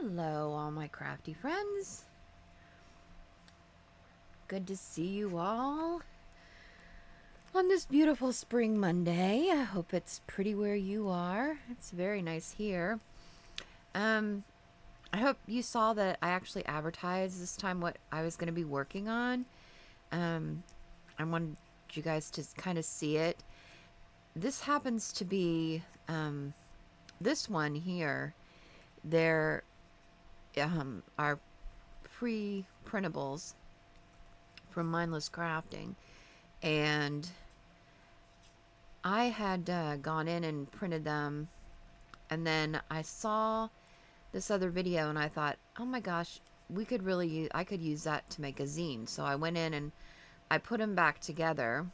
Hello, all my crafty friends. Good to see you all on this beautiful spring Monday. I hope it's pretty where you are. It's very nice here. I hope you saw that I actually advertised this time what I was going to be working on. I wanted you guys to kind of see it. This happens to be this one here. There are pre-printables from Mindless Crafting, and I had gone in and printed them, and then I saw this other video and I thought, oh my gosh, we could really I could use that to make a zine. So I went in and I put them back together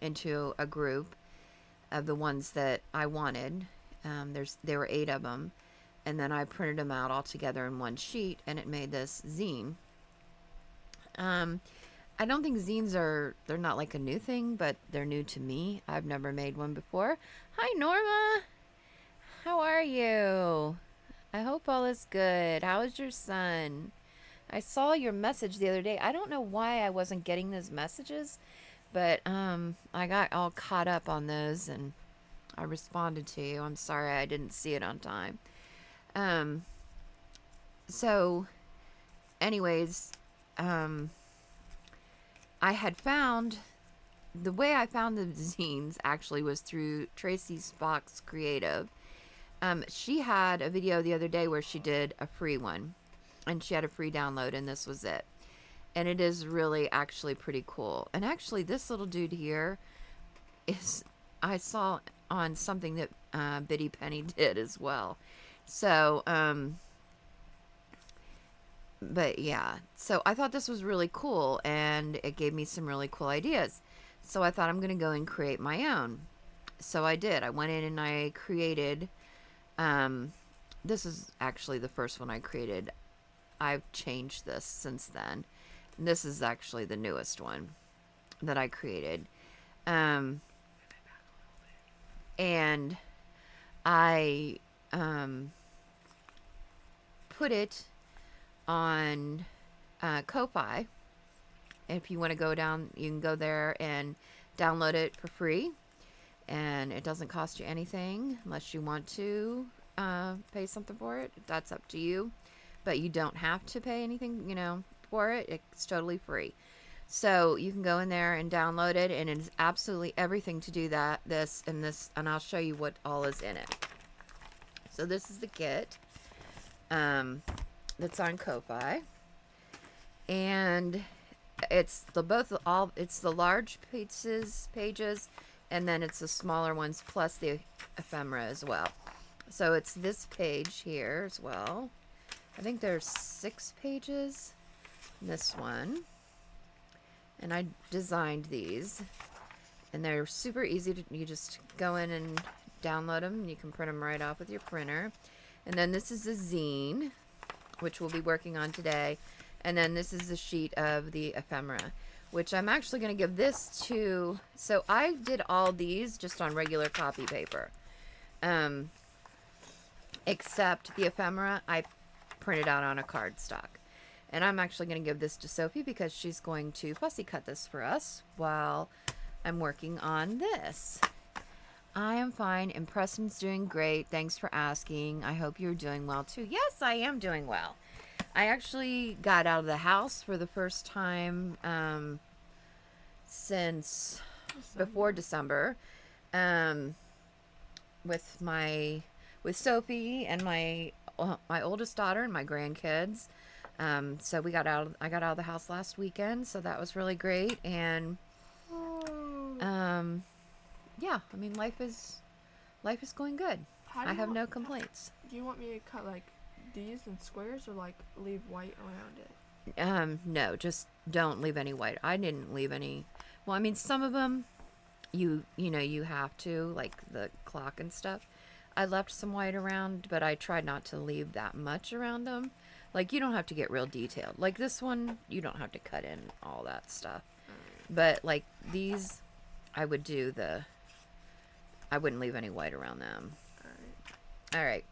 into a group of the ones that I wanted. There were 8 of them, and then I printed them out all together in one sheet, and it made this zine. I don't think zines they're not like a new thing, but they're new to me. I've never made one before. Hi, Norma. How are you? I hope all is good. How is your son? I saw your message the other day. I don't know why I wasn't getting those messages, but I got all caught up on those and I responded to you. I'm sorry I didn't see it on time. So anyways, I had found, the way I found the zines actually was through Tracy Spock's Creative. She had a video the other day where she did a free one, and she had a free download, and this was it. And it is really actually pretty cool. And actually this little dude here is, I saw on something that Biddy Penny did as well. So, but yeah, so I thought this was really cool, and it gave me some really cool ideas. So I thought I'm going to go and create my own. So I did. I went in and I created, this is actually the first one I created. I've changed this since then. And this is actually the newest one that I created. And I put it on Ko-Fi. If you want to go down, you can go there and download it for free, and it doesn't cost you anything unless you want to pay something for it. That's up to you, but you don't have to pay anything, you know, for it. It's totally free. So you can go in there and download it, and it's absolutely everything to do that, this, and I'll show you what all is in it. So this is the kit that's on Ko-Fi, and it's the large pages, and then it's the smaller ones plus the ephemera as well. So it's this page here as well. I think there's 6 pages in this one, and I designed these, and they're super easy to, you just go in and download them, and you can print them right off with your printer. And then this is a zine, which we'll be working on today. And then this is a sheet of the ephemera, which I'm actually going to give this to, so I did all these just on regular copy paper. Except the ephemera, I printed out on a cardstock. And I'm actually going to give this to Sophie because she's going to fussy cut this for us while I'm working on this. I am fine, and Preston's doing great. Thanks for asking. I hope you're doing well too. Yes, I am doing well. I actually got out of the house for the first time since before December, with Sophie and my oldest daughter and my grandkids. So I got out of the house last weekend, so that was really great. And yeah, I mean, life is going good. I have no complaints. Do you want me to cut like these in squares or like leave white around it? No, just don't leave any white. I didn't leave any. Well, I mean, some of them you know you have to, like the clock and stuff. I left some white around, but I tried not to leave that much around them. Like, you don't have to get real detailed. Like this one, you don't have to cut in all that stuff. But like these, I would do I wouldn't leave any white around them. All right.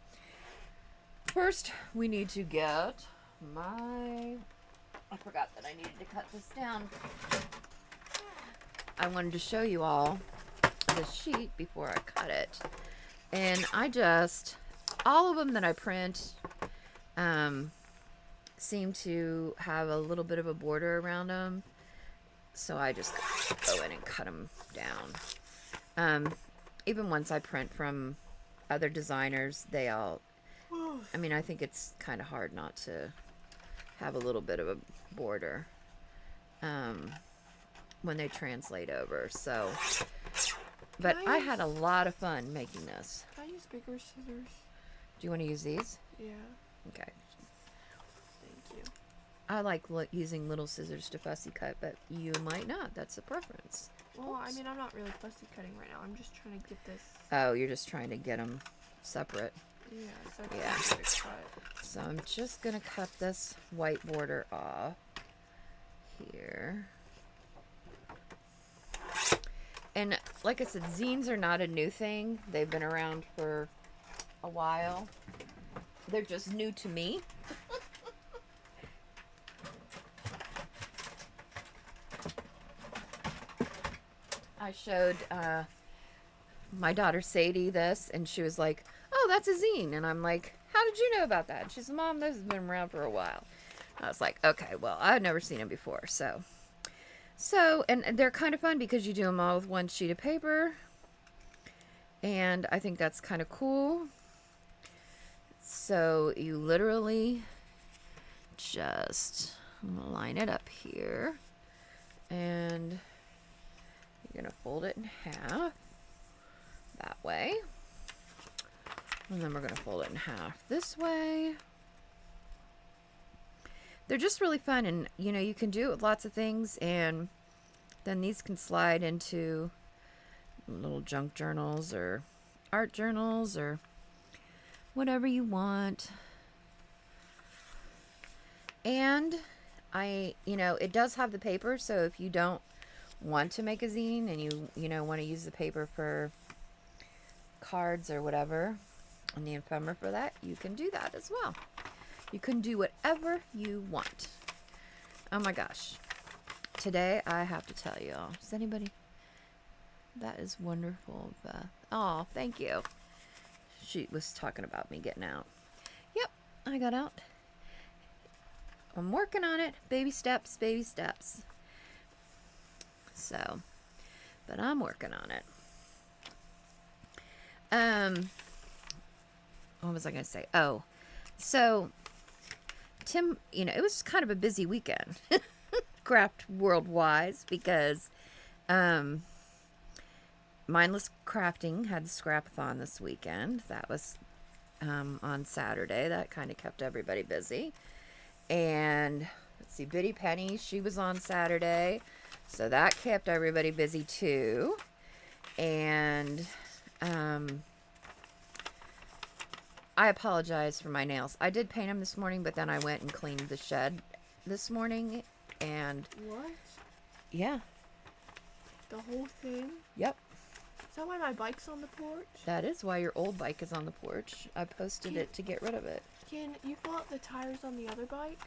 First, we need to get my... I forgot that I needed to cut this down. I wanted to show you all the sheet before I cut it. And I just... all of them that I print seem to have a little bit of a border around them. So I just go in and cut them down. Even ones I print from other designers, they all... I mean, I think it's kind of hard not to have a little bit of a border when they translate over. So, but I had a lot of fun making this. Can I use bigger scissors? Do you want to use these? Yeah. Okay. Thank you. I like using little scissors to fussy cut, but you might not. That's a preference. Well, I mean, I'm not really fussy cutting right now. I'm just trying to get this. Oh, you're just trying to get them separate. Yeah, so I Yeah. can get it cut. So I'm just going to cut this white border off here. And like I said, zines are not a new thing. They've been around for a while. They're just new to me. I showed my daughter Sadie this, and she was like, "Oh, that's a zine." And I'm like, "How did you know about that?" And she said, "Mom, those have been around for a while." I was like, "Okay, well, I've never seen them before." So, and they're kind of fun because you do them all with one sheet of paper. And I think that's kind of cool. So you literally just line it up here. And you're going to fold it in half that way. And then we're going to fold it in half this way. They're just really fun, and you know, you can do it with lots of things, and then these can slide into little junk journals or art journals or whatever you want. And you know, it does have the paper, so if you don't want to make a zine and you know, want to use the paper for cards or whatever, and the ephemera for that, you can do that as well. You can do whatever you want. Oh my gosh. Today, I have to tell you all. Does anybody... That is wonderful, Beth. Oh, thank you. She was talking about me getting out. Yep, I got out. I'm working on it. Baby steps, baby steps. So, but I'm working on it. What was I going to say? Oh, so... Tim, you know, it was kind of a busy weekend, craft world-wise, because Mindless Crafting had the scrapathon this weekend. That was on Saturday. That kind of kept everybody busy. And let's see, Biddy Penny, she was on Saturday, so that kept everybody busy too. And I apologize for my nails. I did paint them this morning, but then I went and cleaned the shed this morning, and... What? Yeah. The whole thing? Yep. Is that why my bike's on the porch? That is why your old bike is on the porch. I posted it to get rid of it. Can you fill out the tires on the other bike?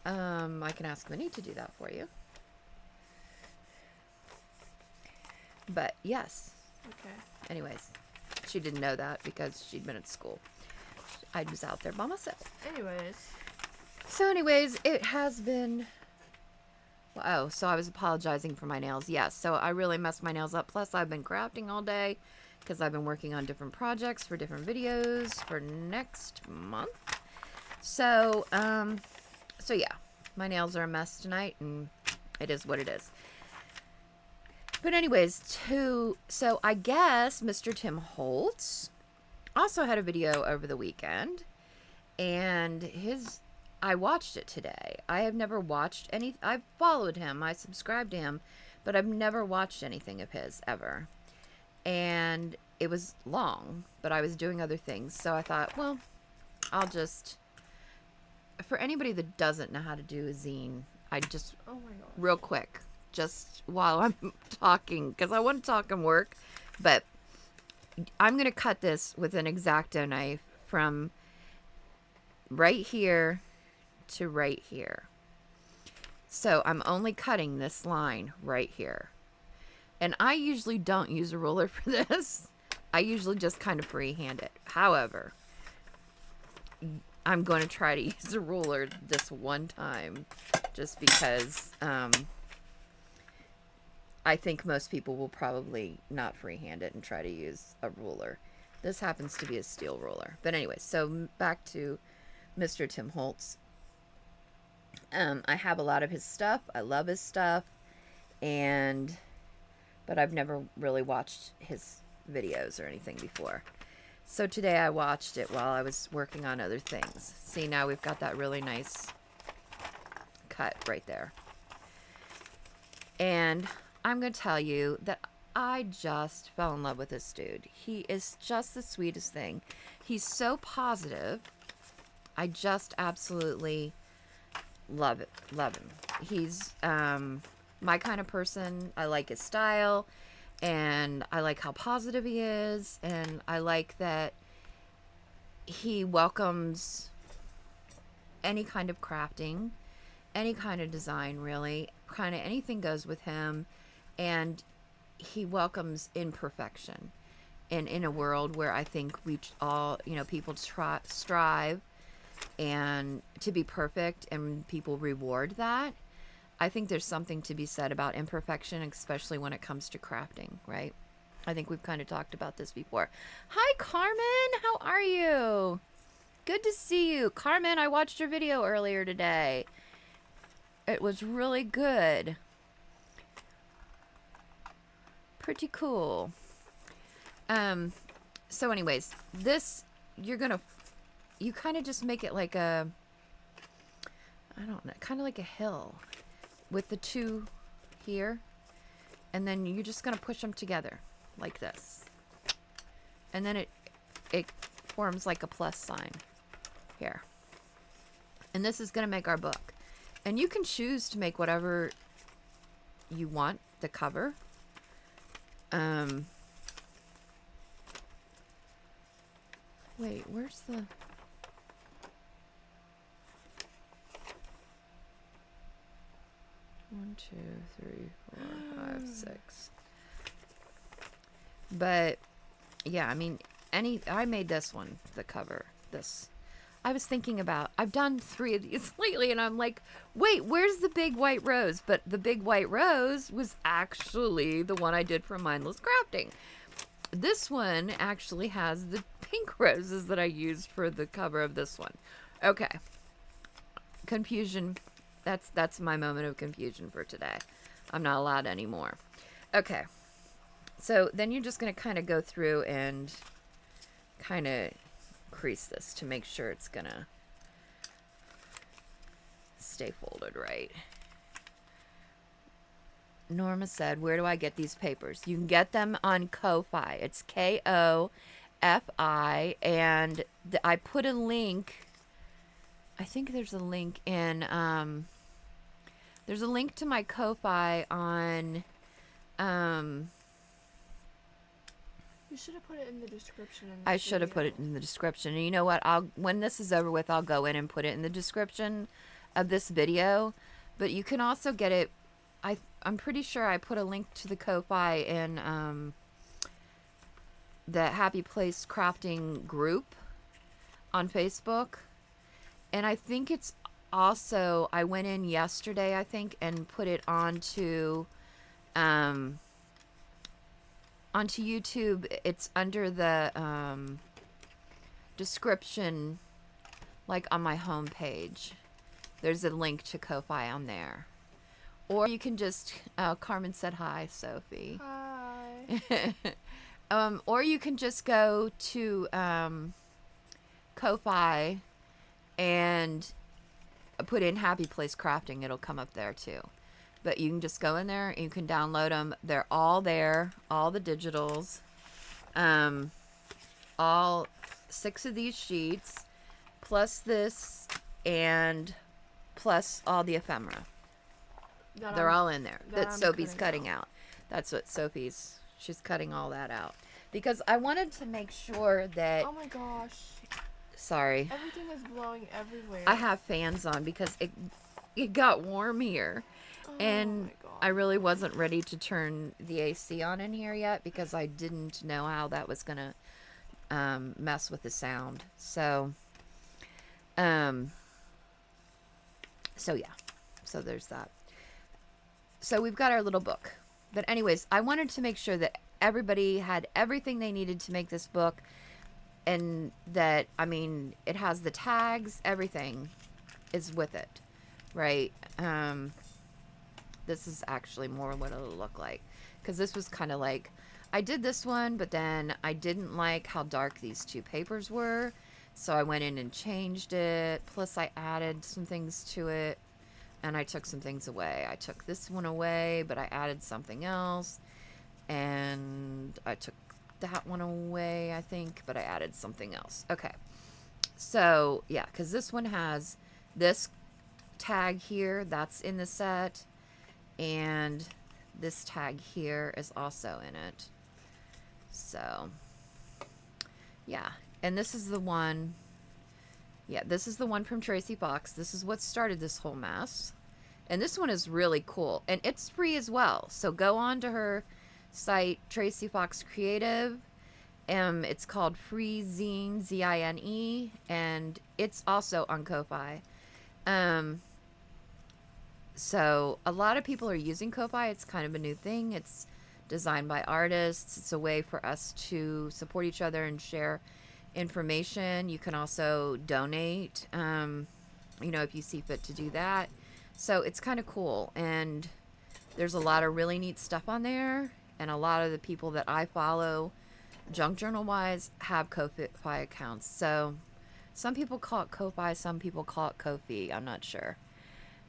I can ask Minnie to do that for you. But, yes. Okay. Anyways, she didn't know that because she'd been at school. I was out there by myself. Anyways, it has been... Oh, so I was apologizing for my nails. Yes, so I really messed my nails up. Plus, I've been crafting all day because I've been working on different projects for different videos for next month. So, so yeah, my nails are a mess tonight, and it is what it is. But anyways, so I guess Mr. Tim Holtz also had a video over the weekend, and I watched it today. I have never watched any. I've followed him. I subscribed to him, but I've never watched anything of his ever. And it was long, but I was doing other things. So I thought, well, I'll just... For anybody that doesn't know how to do a zine, I just... Oh my gosh. Real quick, just while I'm talking, because I want to talk and work, but I'm going to cut this with an X-Acto knife from right here to right here. So I'm only cutting this line right here. And I usually don't use a ruler for this. I usually just kind of freehand it. However, I'm going to try to use a ruler this one time just because I think most people will probably not freehand it and try to use a ruler. This happens to be a steel ruler. But anyway, so back to Mr. Tim Holtz. I have a lot of his stuff. I love his stuff. But I've never really watched his videos or anything before. So today I watched it while I was working on other things. See, now we've got that really nice cut right there. And I'm going to tell you that I just fell in love with this dude. He is just the sweetest thing. He's so positive. I just absolutely love it. Love him. He's my kind of person. I like his style. And I like how positive he is. And I like that he welcomes any kind of crafting, any kind of design, really. Kind of anything goes with him. And he welcomes imperfection. And in a world where I think we all, people strive and to be perfect, and people reward that. I think there's something to be said about imperfection, especially when it comes to crafting, right? I think we've kind of talked about this before. Hi, Carmen. How are you? Good to see you. Carmen, I watched your video earlier today. It was really good. Pretty cool. So anyways, this, you kind of just make it like a, I don't know, kind of like a hill with the two here. And then you're just going to push them together like this. And then it forms like a plus sign here. And this is going to make our book. And you can choose to make whatever you want the cover. Wait, where's the... One, two, three, 4, 5, 6. But yeah, I mean, I made this one, the cover. This. I was thinking about, I've done 3 of these lately, and I'm like, wait, where's the big white rose? But the big white rose was actually the one I did for Mindless Crafting. This one actually has the pink roses that I used for the cover of this one. Okay. Confusion. That's my moment of confusion for today. I'm not allowed anymore. Okay. So then you're just going to kind of go through and kind of crease this to make sure it's going to stay folded right. Norma said, where do I get these papers? You can get them on Ko-Fi. It's K-O-F-I. And I put a link. I think there's a link in, there's a link to my Ko-Fi on, you should have put it in the description. I should have put it in the description. And you know what? When this is over with, I'll go in and put it in the description of this video. But you can also get it. I'm pretty sure I put a link to the Ko-Fi in the Happy Place Crafting group on Facebook. And I think it's also, I went in yesterday, I think, and put it onto YouTube. It's under the description, like on my home page. There's a link to Ko-Fi on there. Or you can just, Carmen said hi, Sophie. Hi. Or you can just go to Ko-Fi and put in Happy Place Crafting. It'll come up there too. But you can just go in there and you can download them. They're all there, all the digitals. All 6 of these sheets, plus this, and plus all the ephemera. They're all in there. That Sophie's cutting out. That's what she's cutting all that out. Because I wanted to make sure that... Oh my gosh. Sorry. Everything is blowing everywhere. I have fans on because it got warm here. Oh And my god. I really wasn't ready to turn the AC on in here yet because I didn't know how that was going to mess with the sound. Um, so yeah. So there's that. So we've got our little book. But anyways, I wanted to make sure that everybody had everything they needed to make this book. And that, I mean, it has the tags, everything is with it, right? This is actually more what it'll look like. Because this was kind of like, I did this one, but then I didn't like how dark these two papers were. So I went in and changed it. Plus I added some things to it. And I took some things away. I took this one away, but I added something else. And I took that one away, I think, but I added something else. Okay. So, yeah, because this one has this tag here. That's in the set. And this tag here is also in it. So, yeah. And this is the one... Yeah, this is the one from Tracy Fox. This is what started this whole mess. And this one is really cool. And it's free as well. So go on to her site, Tracy Fox Creative. It's called Free Zine, Z-I-N-E. And it's also on Ko-Fi. So a lot of people are using Ko-Fi. It's kind of a new thing. It's designed by artists. It's a way for us to support each other and share information. You can also donate, if you see fit to do that. So it's kind of cool. And there's a lot of really neat stuff on there. And a lot of the people that I follow, junk journal wise, have Ko-Fi accounts. So some people call it Ko-Fi, some people call it Ko-Fi. I'm not sure.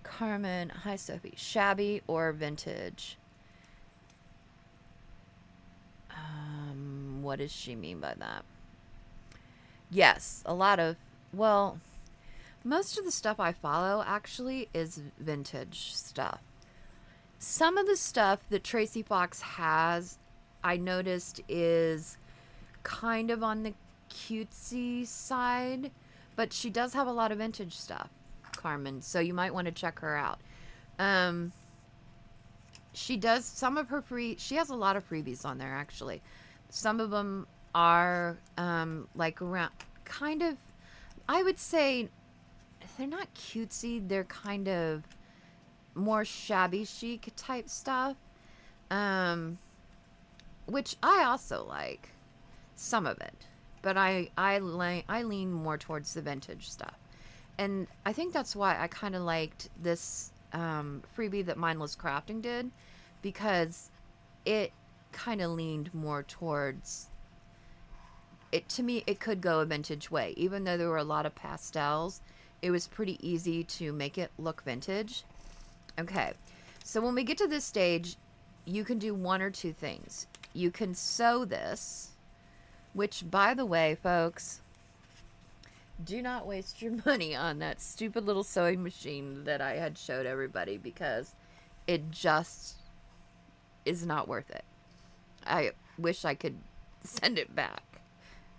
Carmen, hi Sophie. Shabby or vintage? What does she mean by that? Yes, a lot of, well, most of the stuff I follow actually is vintage stuff. Some of the stuff that Tracy Fox has, I noticed, is kind of on the cutesy side, but she does have a lot of vintage stuff, Carmen, so you might want to check her out. She does some of her she has a lot of freebies on there, actually. Some of them are like around, kind of, I would say they're not cutesy, they're kind of more shabby chic type stuff, which I also like some of it, but I lean more towards the vintage stuff. And I think that's why I kind of liked this freebie that Mindless Crafting did, because it kind of leaned more towards it. To me, it could go a vintage way. Even though there were a lot of pastels, it was pretty easy to make it look vintage. Okay, so when we get to this stage, you can do one or two things. You can sew this, which, by the way, folks, do not waste your money on that stupid little sewing machine that I had showed everybody, because it just is not worth it. I wish I could send it back.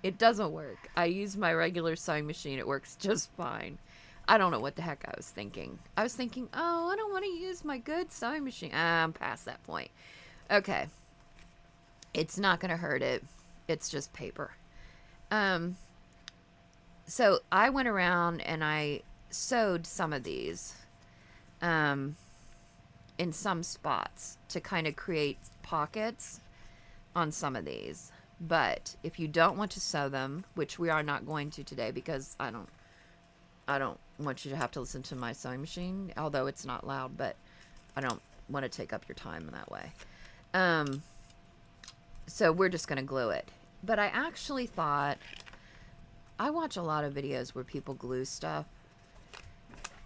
It doesn't work. I use my regular sewing machine. It works just fine. I don't know what the heck I was thinking. I was thinking, oh, I don't want to use my good sewing machine. I'm past that point. Okay. It's not going to hurt it. It's just paper. So I went around and I sewed some of these in some spots to kind of create pockets on some of these. But if you don't want to sew them, which we are not going to today, because I don't want you to have to listen to my sewing machine, although it's not loud, but I don't want to take up your time in that way. So we're just going to glue it. But I actually thought, I watch a lot of videos where people glue stuff,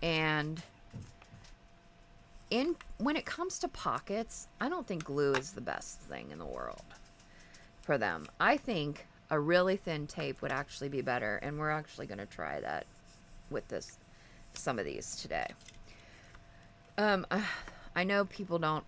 and when it comes to pockets, I don't think glue is the best thing in the world for them. I think a really thin tape would actually be better, and we're actually going to try that with some of these today. I know people don't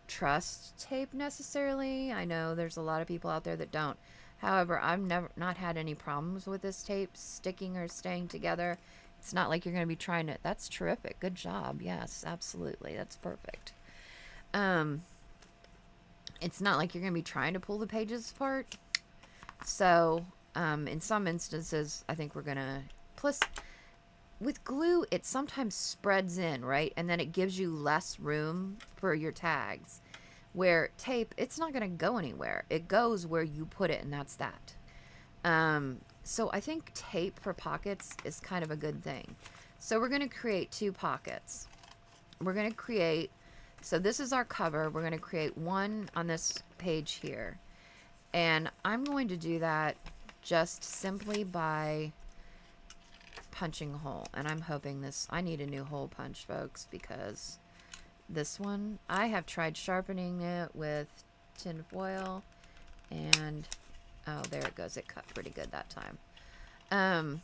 trust tape necessarily. I know there's a lot of people out there that don't However, I've never not had any problems with this tape sticking or staying together. It's not like you're going to be trying to. That's terrific. Good job. Yes, absolutely. That's perfect. It's not like you're going to be trying to pull the pages apart. So, in some instances, I think we're going to. Plus, with glue, it sometimes spreads in, right? And then it gives you less room for your tags. Where tape, it's not going to go anywhere. It goes where you put it, and that's that. So I think tape for pockets is kind of a good thing. So we're going to create 2 pockets. We're going to create, so this is our cover. We're going to create one on this page here. And I'm going to do that just simply by punching a hole. And I'm hoping this, I need a new hole punch, folks, because this one, I have tried sharpening it with tin foil, and oh, there it goes. It cut pretty good that time.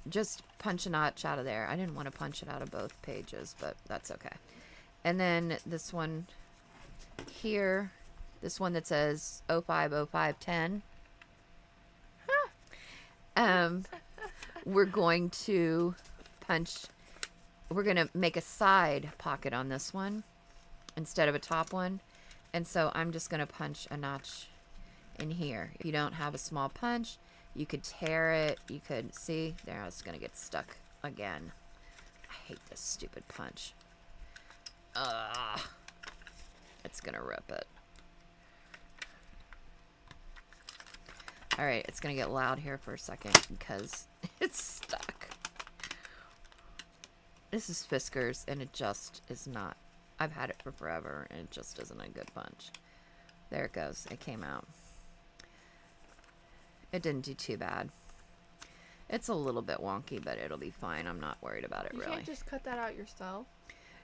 Just punch a notch out of there. I didn't want to punch it out of both pages, but that's okay. And then this one here, this one that says 050510. We're going to punch. We're going to make a side pocket on this one instead of a top one. And so I'm just going to punch a notch in here. If you don't have a small punch, you could tear it. You could see there. It's going to get stuck again. I hate this stupid punch. It's going to rip it. All right, it's going to get loud here for a second because it's stuck. This is Fiskars, and it just is not. I've had it for forever, and it just isn't a good punch. There it goes. It came out. It didn't do too bad. It's a little bit wonky, but it'll be fine. I'm not worried about it, really. You can't just cut that out yourself?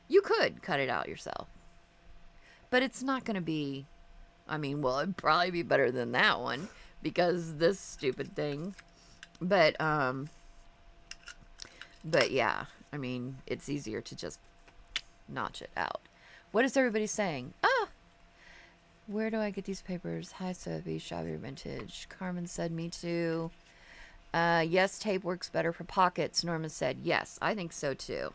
You could cut it out yourself. But it's not going to be... I mean, well, it'd probably be better than that one, because this stupid thing. But yeah... I mean, it's easier to just notch it out. What is everybody saying? Where do I get these papers? Hi, Sophie. Shabby Vintage. Carmen said, me too. Yes, tape works better for pockets. Norma said, yes, I think so too.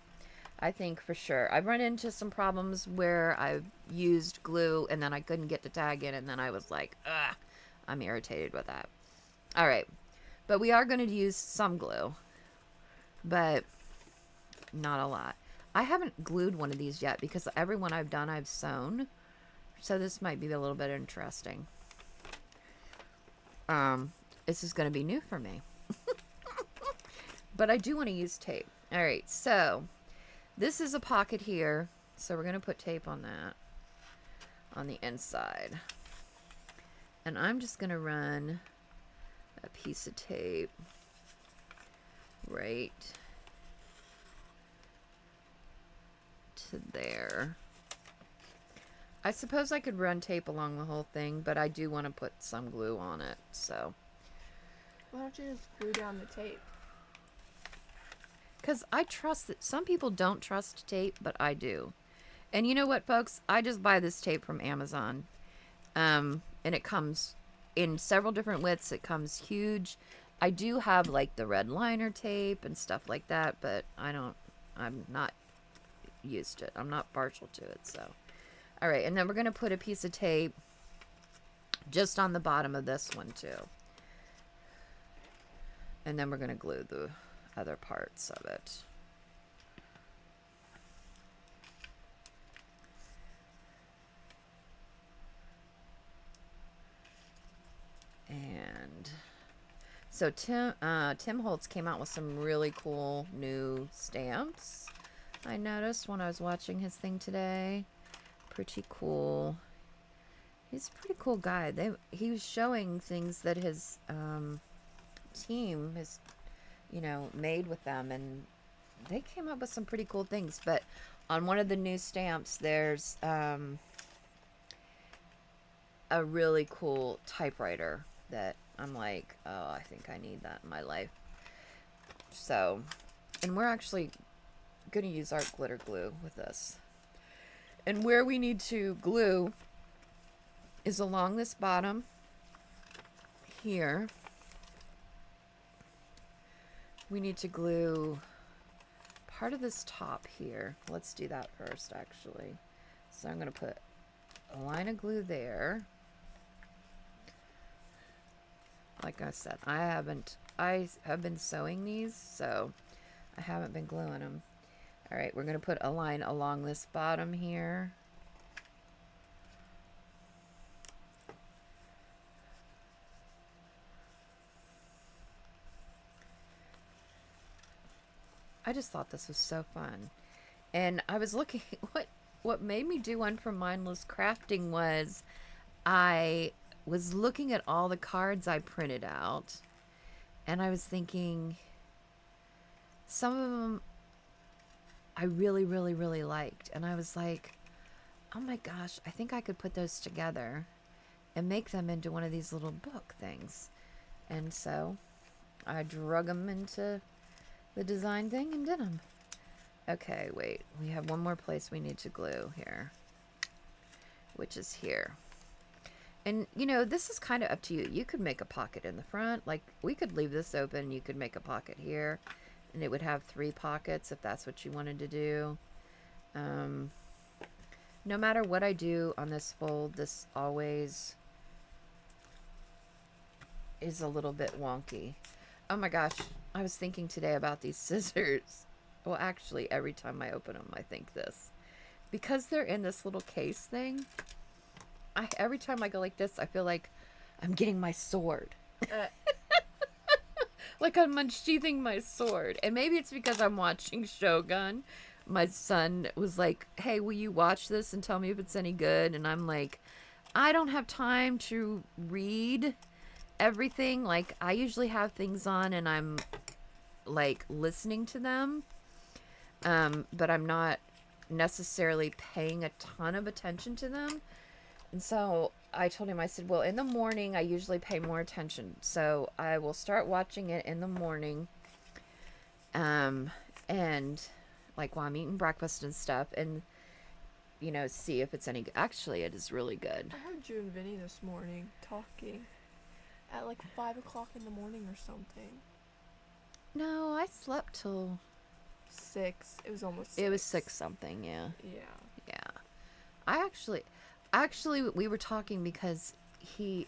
I think for sure. I've run into some problems where I've used glue and then I couldn't get the tag in, and then I was like, I'm irritated with that. All right. But we are going to use some glue. But... not a lot. I haven't glued one of these yet because every one I've done I've sewn. So this might be a little bit interesting. This is going to be new for me. But I do want to use tape. All right, so this is a pocket here. So we're going to put tape on that on the inside. And I'm just going to run a piece of tape right to there. I suppose I could run tape along the whole thing, but I do want to put some glue on it, so. Why don't you just glue down the tape? Because I trust that some people don't trust tape, but I do. And you know what, folks? I just buy this tape from Amazon. And it comes in several different widths. It comes huge. I do have like the red liner tape and stuff like that, but I'm not used to it. I'm not partial to it, so. All right, and then we're going to put a piece of tape just on the bottom of this one too. And then we're going to glue the other parts of it. And so Tim Holtz came out with some really cool new stamps. I noticed when I was watching his thing today. Pretty cool. He's a pretty cool guy. He was showing things that his team has, made with them, and they came up with some pretty cool things. But on one of the new stamps, there's a really cool typewriter that I'm like, oh, I think I need that in my life. So, and we're actually going to use our glitter glue with this. And where we need to glue is along this bottom here, we need to glue part of this top here. Let's do that first, actually. So I'm going to put a line of glue there. Like I said, I have been sewing these, so I haven't been gluing them. All right, we're going to put a line along this bottom here. I just thought this was so fun. And I was looking, what made me do one for Mindless Crafting was I was looking at all the cards I printed out, and I was thinking some of them I really, really, really liked. And I was like, oh my gosh, I think I could put those together and make them into one of these little book things. And so I drug them into the design thing and did them. Okay, wait. We have one more place we need to glue here, which is here. And, you know, this is kind of up to you. You could make a pocket in the front. Like, we could leave this open. You could make a pocket here, and it would have 3 pockets if that's what you wanted to do. No matter what I do on this fold, this always is a little bit wonky. Oh my gosh, I was thinking today about these scissors. Well, actually, every time I open them, I think this. Because they're in this little case thing, every time I go like this, I feel like I'm getting my sword. Like I'm unsheathing my sword. And maybe it's because I'm watching Shogun. My son was like, hey, will you watch this and tell me if it's any good? And I'm like, I don't have time to read everything. Like, I usually have things on and I'm like listening to them. But I'm not necessarily paying a ton of attention to them. And so I told him, I said, well, in the morning, I usually pay more attention. So I will start watching it in the morning. And like while I'm eating breakfast and stuff, and, you know, see if it's any good. Actually, it is really good. I heard you and Vinny this morning talking at like 5 o'clock in the morning or something. No, I slept till 6. It was almost 6. It was 6 something, yeah. Yeah. Yeah. I actually, we were talking because he,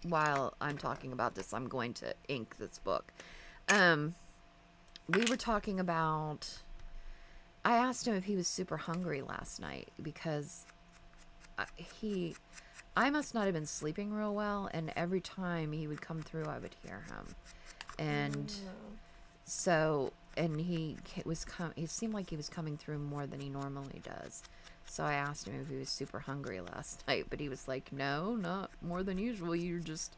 while I'm talking about this, I'm going to ink this book. We were talking about, I asked him if he was super hungry last night because I must not have been sleeping real well, and every time he would come through, I would hear him. And so, and he seemed like he was coming through more than he normally does. So I asked him if he was super hungry last night, but he was like, no, not more than usual. You're just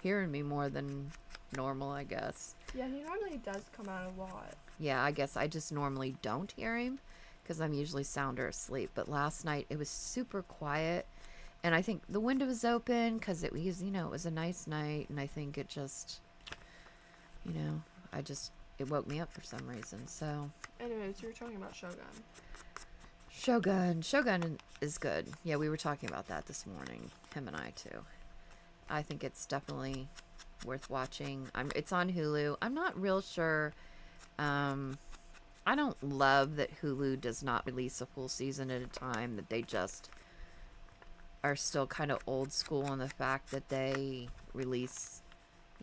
hearing me more than normal, I guess. Yeah, he normally does come out a lot. Yeah, I guess I just normally don't hear him because I'm usually sound or asleep. But last night it was super quiet, and I think the window was open because it was, you know, it was a nice night, and I think it just, you know, it woke me up for some reason. So anyways, you were talking about Shogun. Shogun is good. Yeah, we were talking about that this morning, him and I too. I think it's definitely worth watching. It's on Hulu. I'm not real sure. I don't love that Hulu does not release a full season at a time, that they just are still kind of old school in the fact that they release,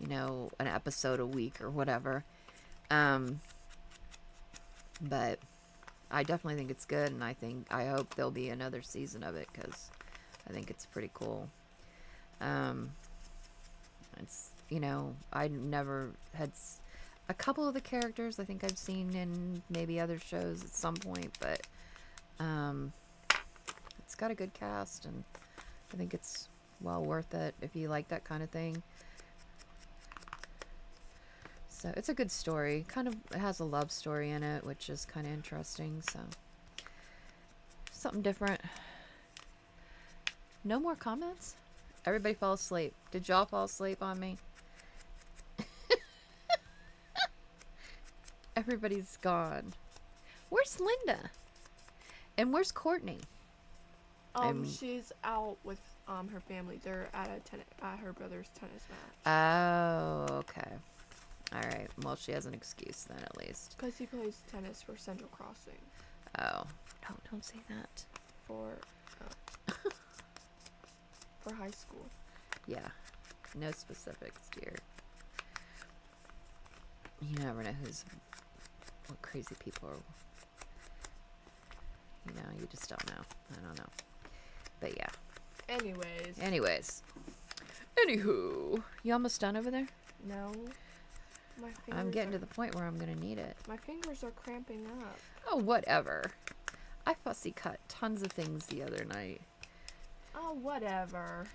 you know, an episode a week or whatever. But I definitely think it's good, and I hope there'll be another season of it because I think it's pretty cool. It's, you know, I never had a couple of the characters I think I've seen in maybe other shows at some point, but it's got a good cast, and I think it's well worth it if you like that kind of thing. So it's a good story. Kind of has a love story in it, which is kind of interesting. So something different. No more comments? Everybody fell asleep. Did y'all fall asleep on me? Everybody's gone. Where's Linda? And where's Courtney? She's out with her family. They're at at her brother's tennis match. Oh, okay. All right. Well, she has an excuse then, at least. Because he plays tennis for Central Crossing. Oh. No, don't say that. For for high school. Yeah. No specifics, dear. You never know what crazy people are. You know, you just don't know. I don't know. But yeah. Anyways. Anywho. You almost done over there? No. My fingers I'm getting to the point where I'm going to need it. My fingers are cramping up. Oh, whatever. I fussy cut tons of things the other night. Oh, whatever.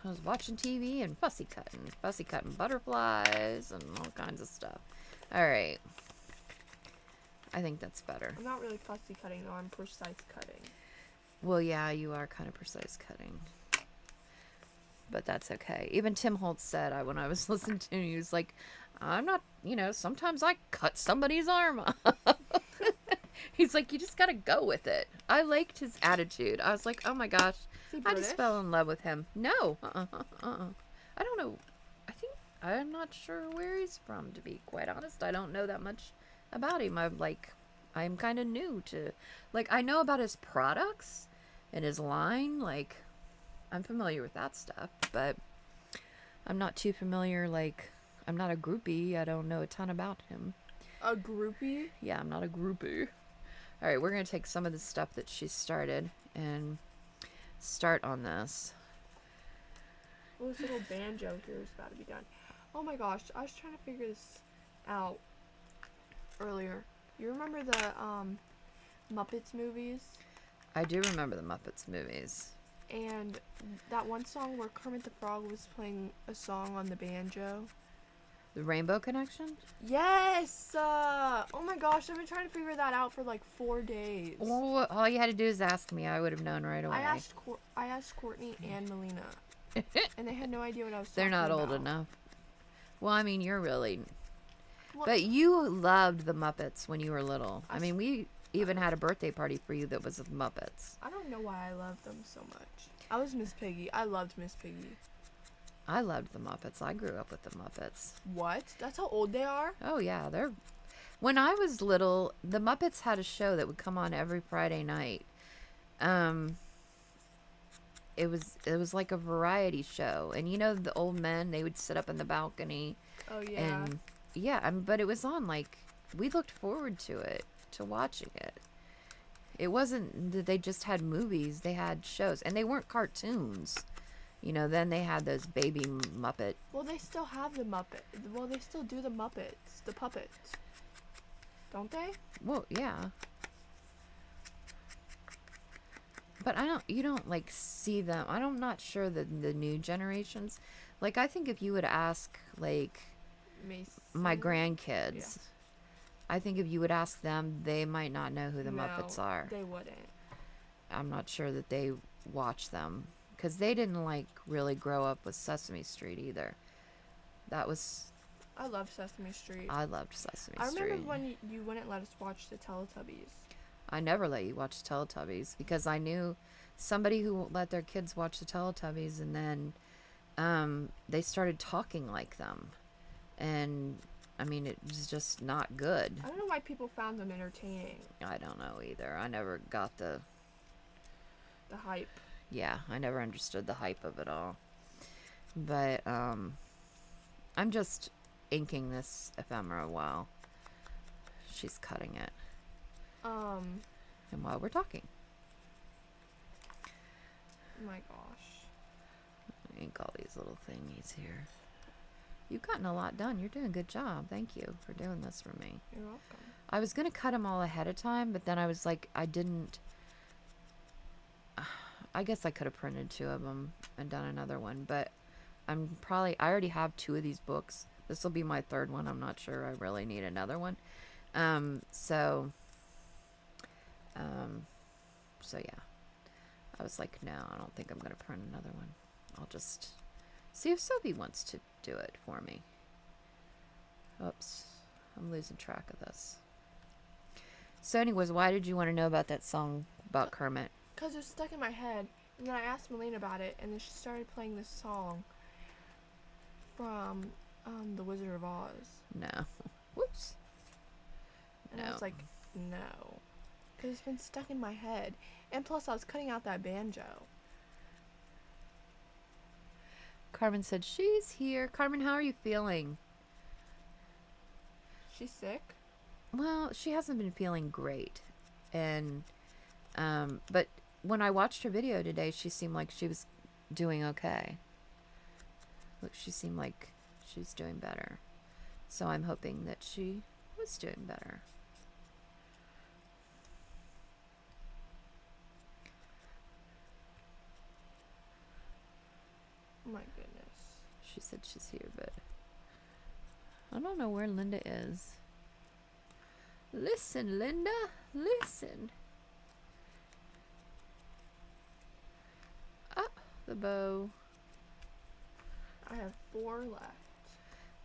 I was watching TV and fussy cutting butterflies and all kinds of stuff. All right. I think that's better. I'm not really fussy cutting, though. I'm precise cutting. Well, yeah, you are kind of precise cutting. But that's okay. Even Tim Holtz said, when I was listening to him, he was like, I'm not, sometimes I cut somebody's arm off. He's like, you just got to go with it. I liked his attitude. I was like, oh my gosh. I just fell in love with him. No. I don't know. I'm not sure where he's from, to be quite honest. I don't know that much about him. I'm kind of new to, I know about his products and his line. I'm familiar with that stuff, but I'm not too familiar. I'm not a groupie. I don't know a ton about him. A groupie? Yeah, I'm not a groupie. All right, we're going to take some of the stuff that she started and start on this. Well, this little banjo here is about to be done. Oh my gosh, I was trying to figure this out earlier. You remember the Muppets movies? I do remember the Muppets movies. And that one song where Kermit the Frog was playing a song on the banjo. The Rainbow Connection? Yes! Oh my gosh, I've been trying to figure that out for 4 days. Well, all you had to do is ask me. I would have known right away. I asked Courtney and Melina. And they had no idea what I was talking They're not about. old enough. Well, I mean, you're really... Well, but you loved the Muppets when you were little. I mean, we even had a birthday party for you that was of Muppets. I don't know why I loved them so much. I was Miss Piggy. I loved Miss Piggy. I loved the Muppets. I grew up with the Muppets. What? That's how old they are? Oh, yeah. When I was little, the Muppets had a show that would come on every Friday night. It was like a variety show. And the old men, they would sit up in the balcony. Oh, yeah. And yeah, but it was on, we looked forward to watching it. It wasn't that they just had movies, they had shows. And they weren't cartoons. Then they had those baby Muppet. Well, they still have the Muppet. Well, they still do the Muppets, the puppets. Don't they? Well, yeah. But you don't see them. I'm not sure that the new generations, I think if you would ask my grandkids, yeah. I think if you would ask them, they might not know who the Muppets are. They wouldn't. I'm not sure that they watch them because they didn't really grow up with Sesame Street either. I love Sesame Street. I loved Sesame Street. I remember when you wouldn't let us watch the Teletubbies. I never let you watch Teletubbies because I knew somebody who let their kids watch the Teletubbies, and then they started talking like them. And, I mean, it was just not good. I don't know why people found them entertaining. I don't know either. I never got the hype. Yeah, I never understood the hype of it all. But, I'm just inking this ephemera while she's cutting it. And while we're talking. Oh my gosh. Ink all these little thingies here. You've gotten a lot done. You're doing a good job. Thank you for doing this for me. You're welcome. I was going to cut them all ahead of time, but then I was like, I guess I could have printed 2 of them and done another one, but I already have 2 of these books. This will be my 3rd one. I'm not sure I really need another one. So yeah, I was like, no, I don't think I'm going to print another one. I'll just see if Sophie wants to do it for me. Oops, I'm losing track of this. So anyways, why did you want to know about that song about Kermit? Because it was stuck in my head. And then I asked Melina about it, and then she started playing this song from The Wizard of Oz. No. Whoops. And I No. was like, no. Because it's been stuck in my head. And plus, I was cutting out that banjo. Carmen said she's here. Carmen, how are you feeling? She's sick? Well, she hasn't been feeling great. And, but when I watched her video today, she seemed like she was doing okay. Look, she seemed like she's doing better. So I'm hoping that she was doing better. Oh my goodness. She said she's here, but I don't know where Linda is. Listen, Linda, listen. Ah, the bow. I have 4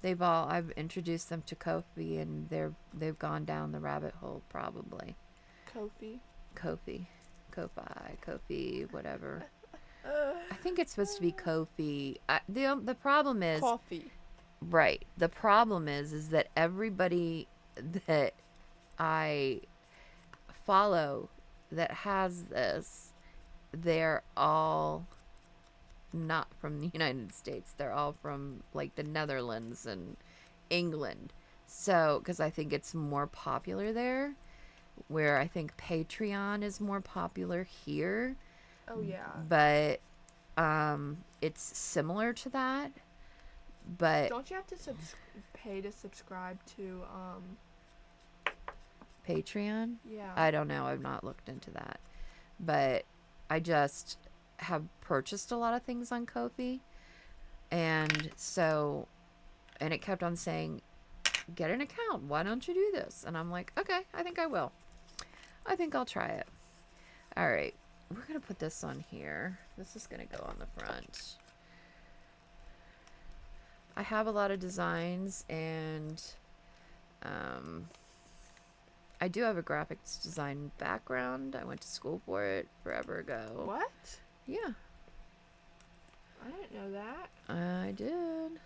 left. I've introduced them to Kofi, and they've gone down the rabbit hole probably. Kofi. Kofi, whatever. I think it's supposed to be Kofi. The problem is Coffee. right. The problem is that everybody that I follow that has this, they're all not from the United States. They're all from like the Netherlands and England. So, because I think it's more popular there, where I think Patreon is more popular here. Oh, yeah. But it's similar to that. But Don't you have to pay to subscribe to, Patreon? yeah. I don't know. I've not looked into that. But I just have purchased a lot of things on Ko-fi. And so, and it kept on saying, get an account. Why don't you do this? And I'm like, okay, I think I will. I think I'll try it. All right. We're going to put this on here. This is going to go on the front. I have a lot of designs, and I do have a graphics design background. I went to school for it forever ago. What? Yeah, I didn't know that. I did.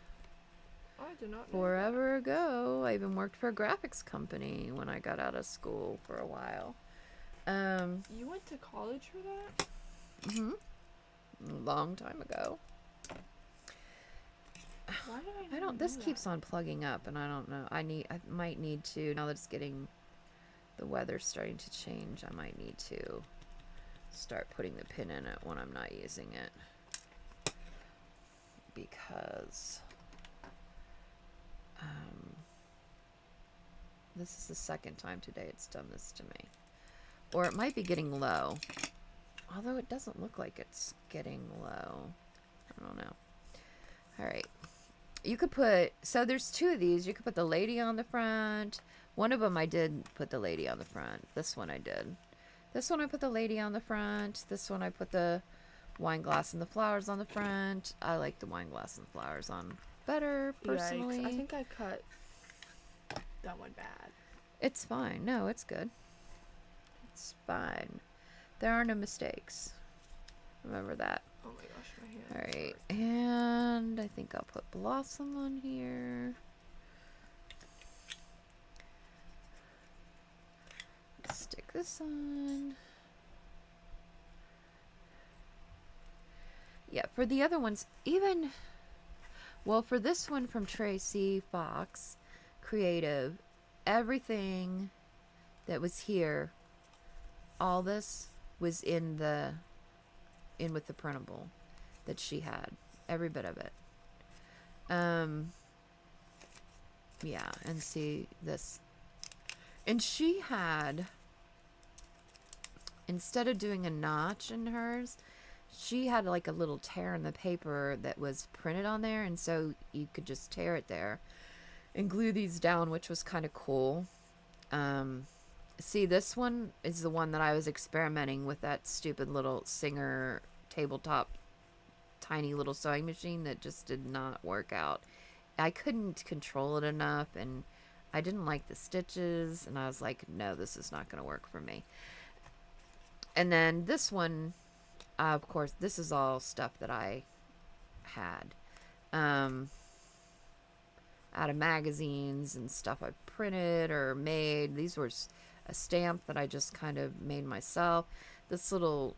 I did not know Forever ago. I even worked for a graphics company when I got out of school for a while. that. You went to college for that? A long time ago. Why did I I not don't. This know keeps that? on plugging up, and I don't know. I might need to, now that it's getting, the weather's starting to change. I might need to start putting the pin in it when I'm not using it, because this is the second time today it's done this to me. Or it might be getting low, although it doesn't look like it's getting low. I don't know. All right. You could put, so there's 2 of these. You could put the lady on the front. One of them I did put the lady on the front. This one I did. This one I put the lady on the front. This one I put the wine glass and the flowers on the front. I like the wine glass and flowers on better, personally. Yikes. I think I cut that one bad. It's fine. No, it's good. It's fine. There are no mistakes. Remember that. Oh my gosh, my hand. All right, and I think I'll put Blossom on here. Stick this on. Yeah, for the other ones, even, well, for this one from Tracy Fox Creative, everything that was here, all this was in with the printable that she had, every bit of it. Yeah, and see this, and she had, instead of doing a notch in hers, she had like a little tear in the paper that was printed on there, and so you could just tear it there and glue these down, which was kind of cool. See, this one is the one that I was experimenting with, that stupid little Singer tabletop tiny little sewing machine that just did not work out. I couldn't control it enough, and I didn't like the stitches, and I was like, no, this is not going to work for me. And then this one Of course, this is all stuff that I had. Um, Out of magazines and stuff I printed or made. These were a stamp that I just kind of made myself. This little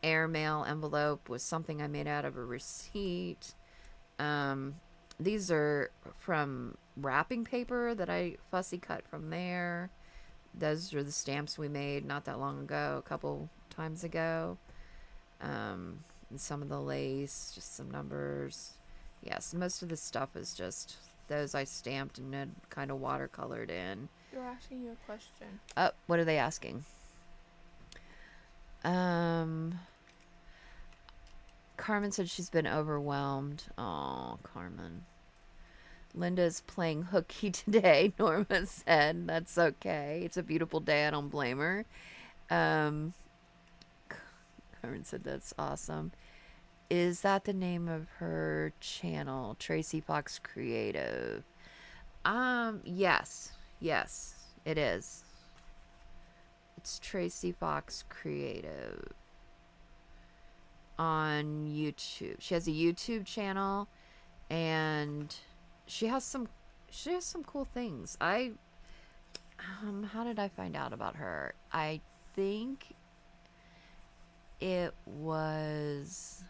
airmail envelope was something I made out of a receipt. These are from wrapping paper that I fussy cut from there. Those are the stamps we made not that long ago, a couple times ago. And some of the lace, just some numbers. Yes, most of the stuff is just those I stamped and had kind of watercolored in. They're asking you a question. What are they asking? Carmen said she's been overwhelmed. Oh, Carmen. Linda's playing hooky today, Norma said. That's okay. It's a beautiful day. I don't blame her. Carmen said that's awesome. Is that the name of her channel? Tracy Fox Creative. Yes. Yes, it is. It's Tracy Fox Creative on YouTube. She has a YouTube channel and she has some cool things. How did I find out about her? I think it was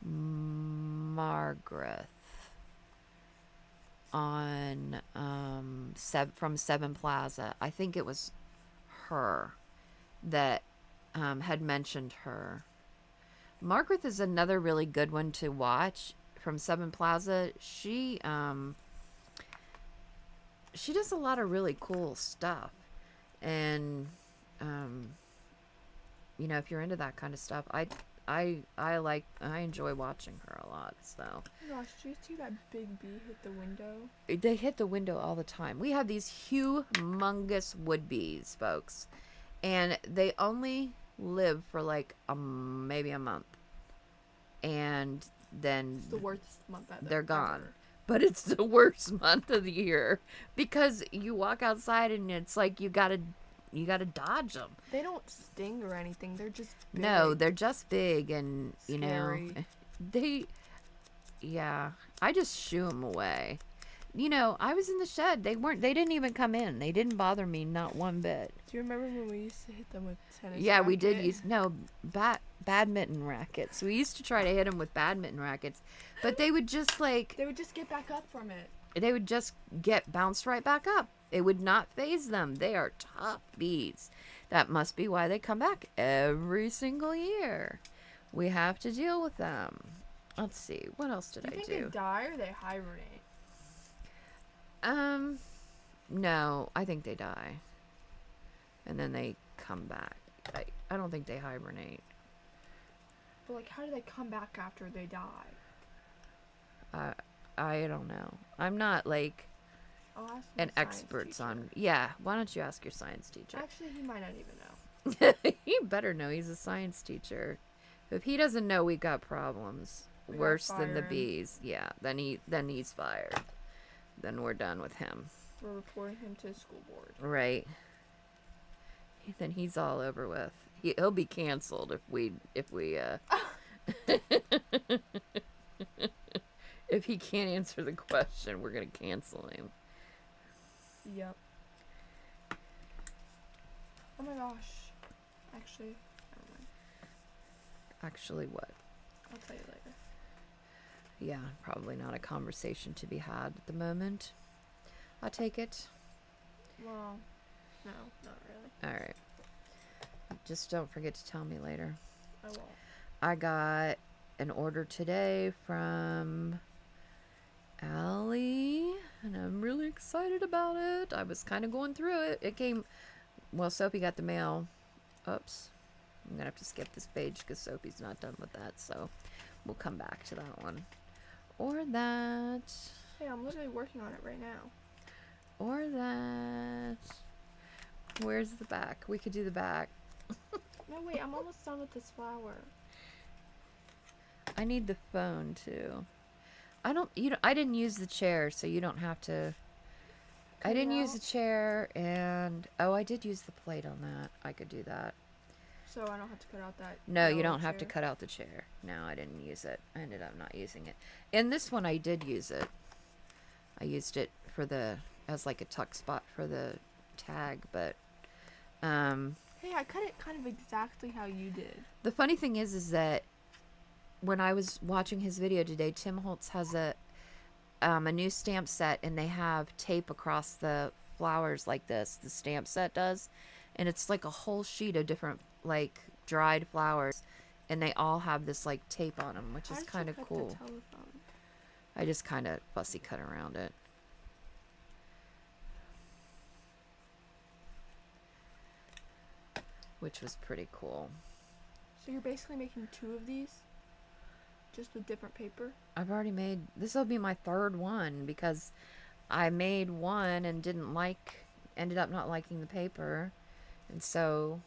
Margaret on from Seven Plaza. I think it was her that had mentioned her. Margaret is another really good one to watch from Seven Plaza. She does a lot of really cool stuff, and if you're into that kind of stuff, I enjoy watching her a lot. So. Oh my gosh, did you see that big bee hit the window? They hit the window all the time. We have these humongous wood bees, folks, and they only live for like maybe a month, and then it's the worst month they're gone. Ever. But it's the worst month of the year because you walk outside and it's like you gotta dodge them. They don't sting or anything. They just big. No, they're just big and Scary. I just shoo them away. I was in the shed. They didn't even come in. They didn't bother me not one bit. Do you remember when we used to hit them with tennis we did use badminton rackets. We used to try to hit them with badminton rackets, but they would just they would just get back up from it. They would just get bounced right back up. It would not faze them. They are tough bees. That must be why they come back every single year. We have to deal with them. Let's see. What else did I do? Do you think they die or they hibernate? No, I think they die. And then they come back. I don't think they hibernate. But how do they come back after they die? I don't know. I'm not I'll ask an my expert science on. Yeah, why don't you ask your science teacher? Actually, he might not even know. He better know. He's a science teacher. If he doesn't know, we got problems. We Worse gotta than the fire him. bees. Yeah, then he's fired. Then we're done with him. We're reporting him to the school board. Right. Then he's all over with. He'll be canceled if we if he can't answer the question, we're gonna cancel him. Yep. Oh my gosh. Actually, never mind. Actually, what? I'll tell you later. Yeah, probably not a conversation to be had at the moment. I'll take it. Well, no, not really. All right. Just don't forget to tell me later. I won't. I got an order today from Allie, and I'm really excited about it. I was kind of going through it. It came, Sophie got the mail. Oops. I'm going to have to skip this page because Sophie's not done with that, so we'll come back to that one. Or that. Hey, I'm literally working on it right now. Or that. Where's the back? We could do the back. No, wait, I'm almost done with this flower. I need the phone too. I didn't use the chair, so you don't have to. I didn't use the chair, and I did use the plate on that. I could do that. So I don't have to cut out that. No, you yellow don't have to chair? cut out the chair. No, I didn't use it. I ended up not using it. In this one, I did use it. I used it for as like a tuck spot for the tag, but Hey, I cut it kind of exactly how you did. the funny thing is that when I was watching his video today, Tim Holtz has a new stamp set, and they have tape across the flowers like this. The stamp set does, and it's like a whole sheet of different like dried flowers, and they all have this like tape on them, which How is did you kind of cut cool. The telephone? I just kind of fussy cut around it. Which was pretty cool. So you're basically making 2 of these? Just with different paper? I've already made, this will be my third one because I made one and ended up not liking the paper. And so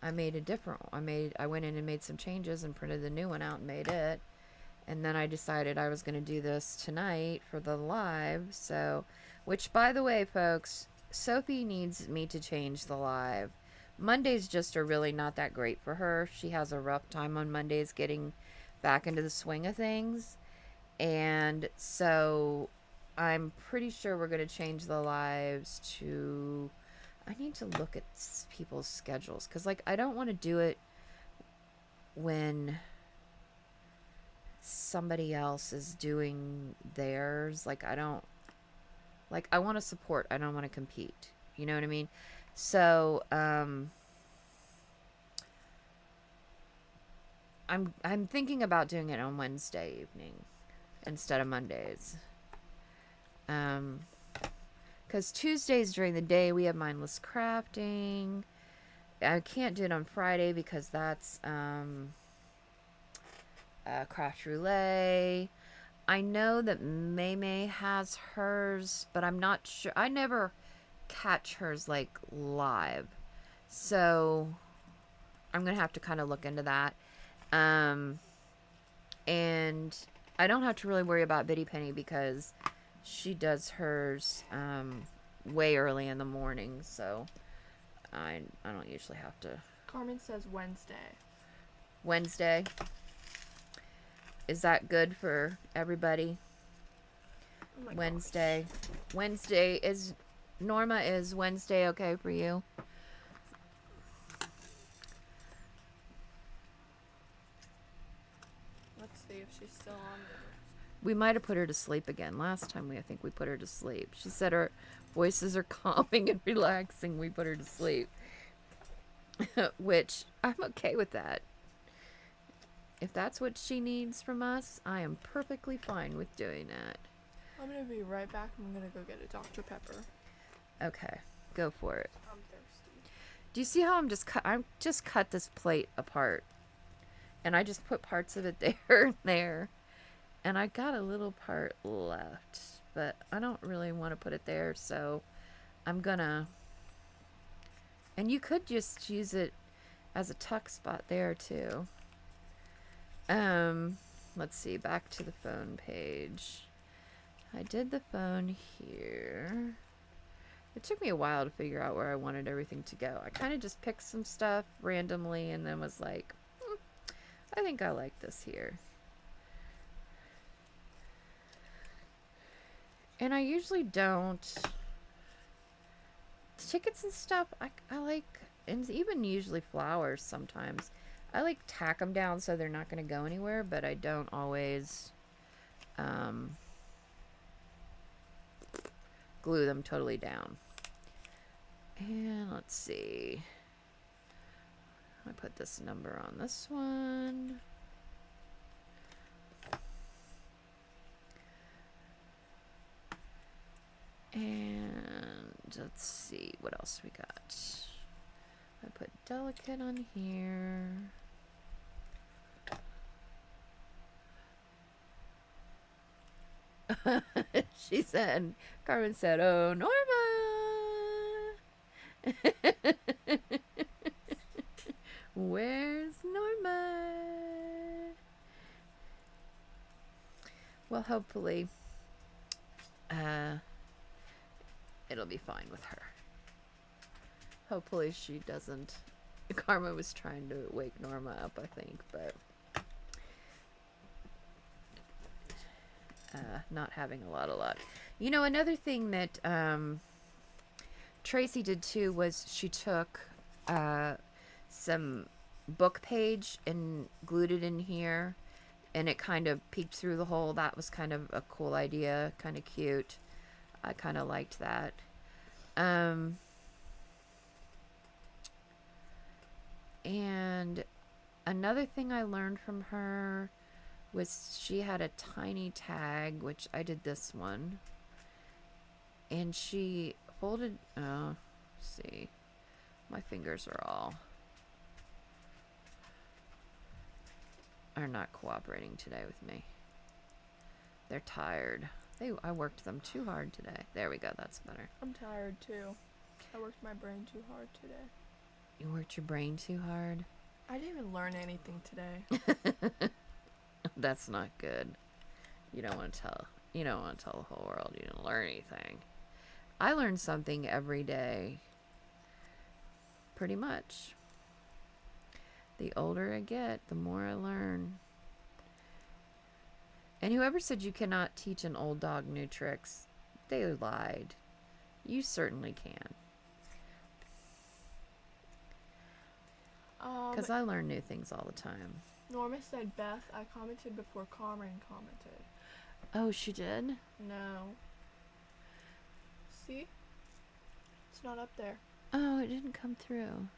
I made a different, I went in and made some changes and printed the new one out and made it. And then I decided I was going to do this tonight for the live. So, which by the way, folks, Sophie needs me to change the live. Mondays just are really not that great for her. She has a rough time on Mondays getting back into the swing of things. And so I'm pretty sure we're going to change the lives to, I need to look at people's schedules because like I don't want to do it when somebody else is doing theirs. Like I don't, like I want to support, I don't want to compete, you know what I mean? So I'm thinking about doing it on Wednesday evening instead of Mondays. Because Tuesdays during the day we have mindless crafting. I can't do it on Friday because that's craft roulette. I know that May has hers, but I'm not sure. I never catch hers like live, so I'm gonna have to kind of look into that. And I don't have to really worry about Biddy Penny because she does hers way early in the morning, so I don't usually have to. Carmen says Wednesday. Wednesday. Is that good for everybody? Oh my Wednesday. gosh. Wednesday is Norma, is Wednesday okay for you? Let's see if she's still on there. We might have put her to sleep again. Last time I think we put her to sleep. She said her voices are calming and relaxing. We put her to sleep. Which I'm okay with that. If that's what she needs from us, I am perfectly fine with doing that. I'm gonna be right back. I'm gonna go get a Dr. Pepper. Okay, go for it. I'm thirsty. Do you see how I'm just cut this plate apart, and I just put parts of it there and there, and I got a little part left, but I don't really want to put it there, so I'm gonna. And you could just use it as a tuck spot there too. Let's see, back to the phone page. I did the phone here. It took me a while to figure out where I wanted everything to go. I kind of just picked some stuff randomly and then was like, I think I like this here. And I usually don't. Tickets and stuff, I like, and even usually flowers sometimes. I like tack them down so they're not going to go anywhere, but I don't always glue them totally down. And let's see. I put this number on this one. And let's see what else we got. I put delicate on here. She said, Carmen said, "Oh, Norma." Where's Norma? Well, hopefully, it'll be fine with her. Hopefully she doesn't Karma was trying to wake Norma up, I think, but not having a lot of luck. You know, another thing that Tracy did too was she took some book page and glued it in here, and it kind of peeked through the hole. That was kind of a cool idea, kind of cute. I kind of liked that. And another thing I learned from her was she had a tiny tag, which I did this one. And she folded, oh, see, my fingers are not cooperating today with me. They're tired. I worked them too hard today. There we go, that's better. I'm tired too. I worked my brain too hard today. You worked your brain too hard? I didn't even learn anything today. That's not good. You don't want to tell the whole world you didn't learn anything. I learn something every day. Pretty much. The older I get, the more I learn. And whoever said you cannot teach an old dog new tricks, they lied. You certainly can. Because I learn new things all the time. Norma said, Beth, I commented before Carmen commented. Oh, she did? No. See? It's not up there. Oh, it didn't come through.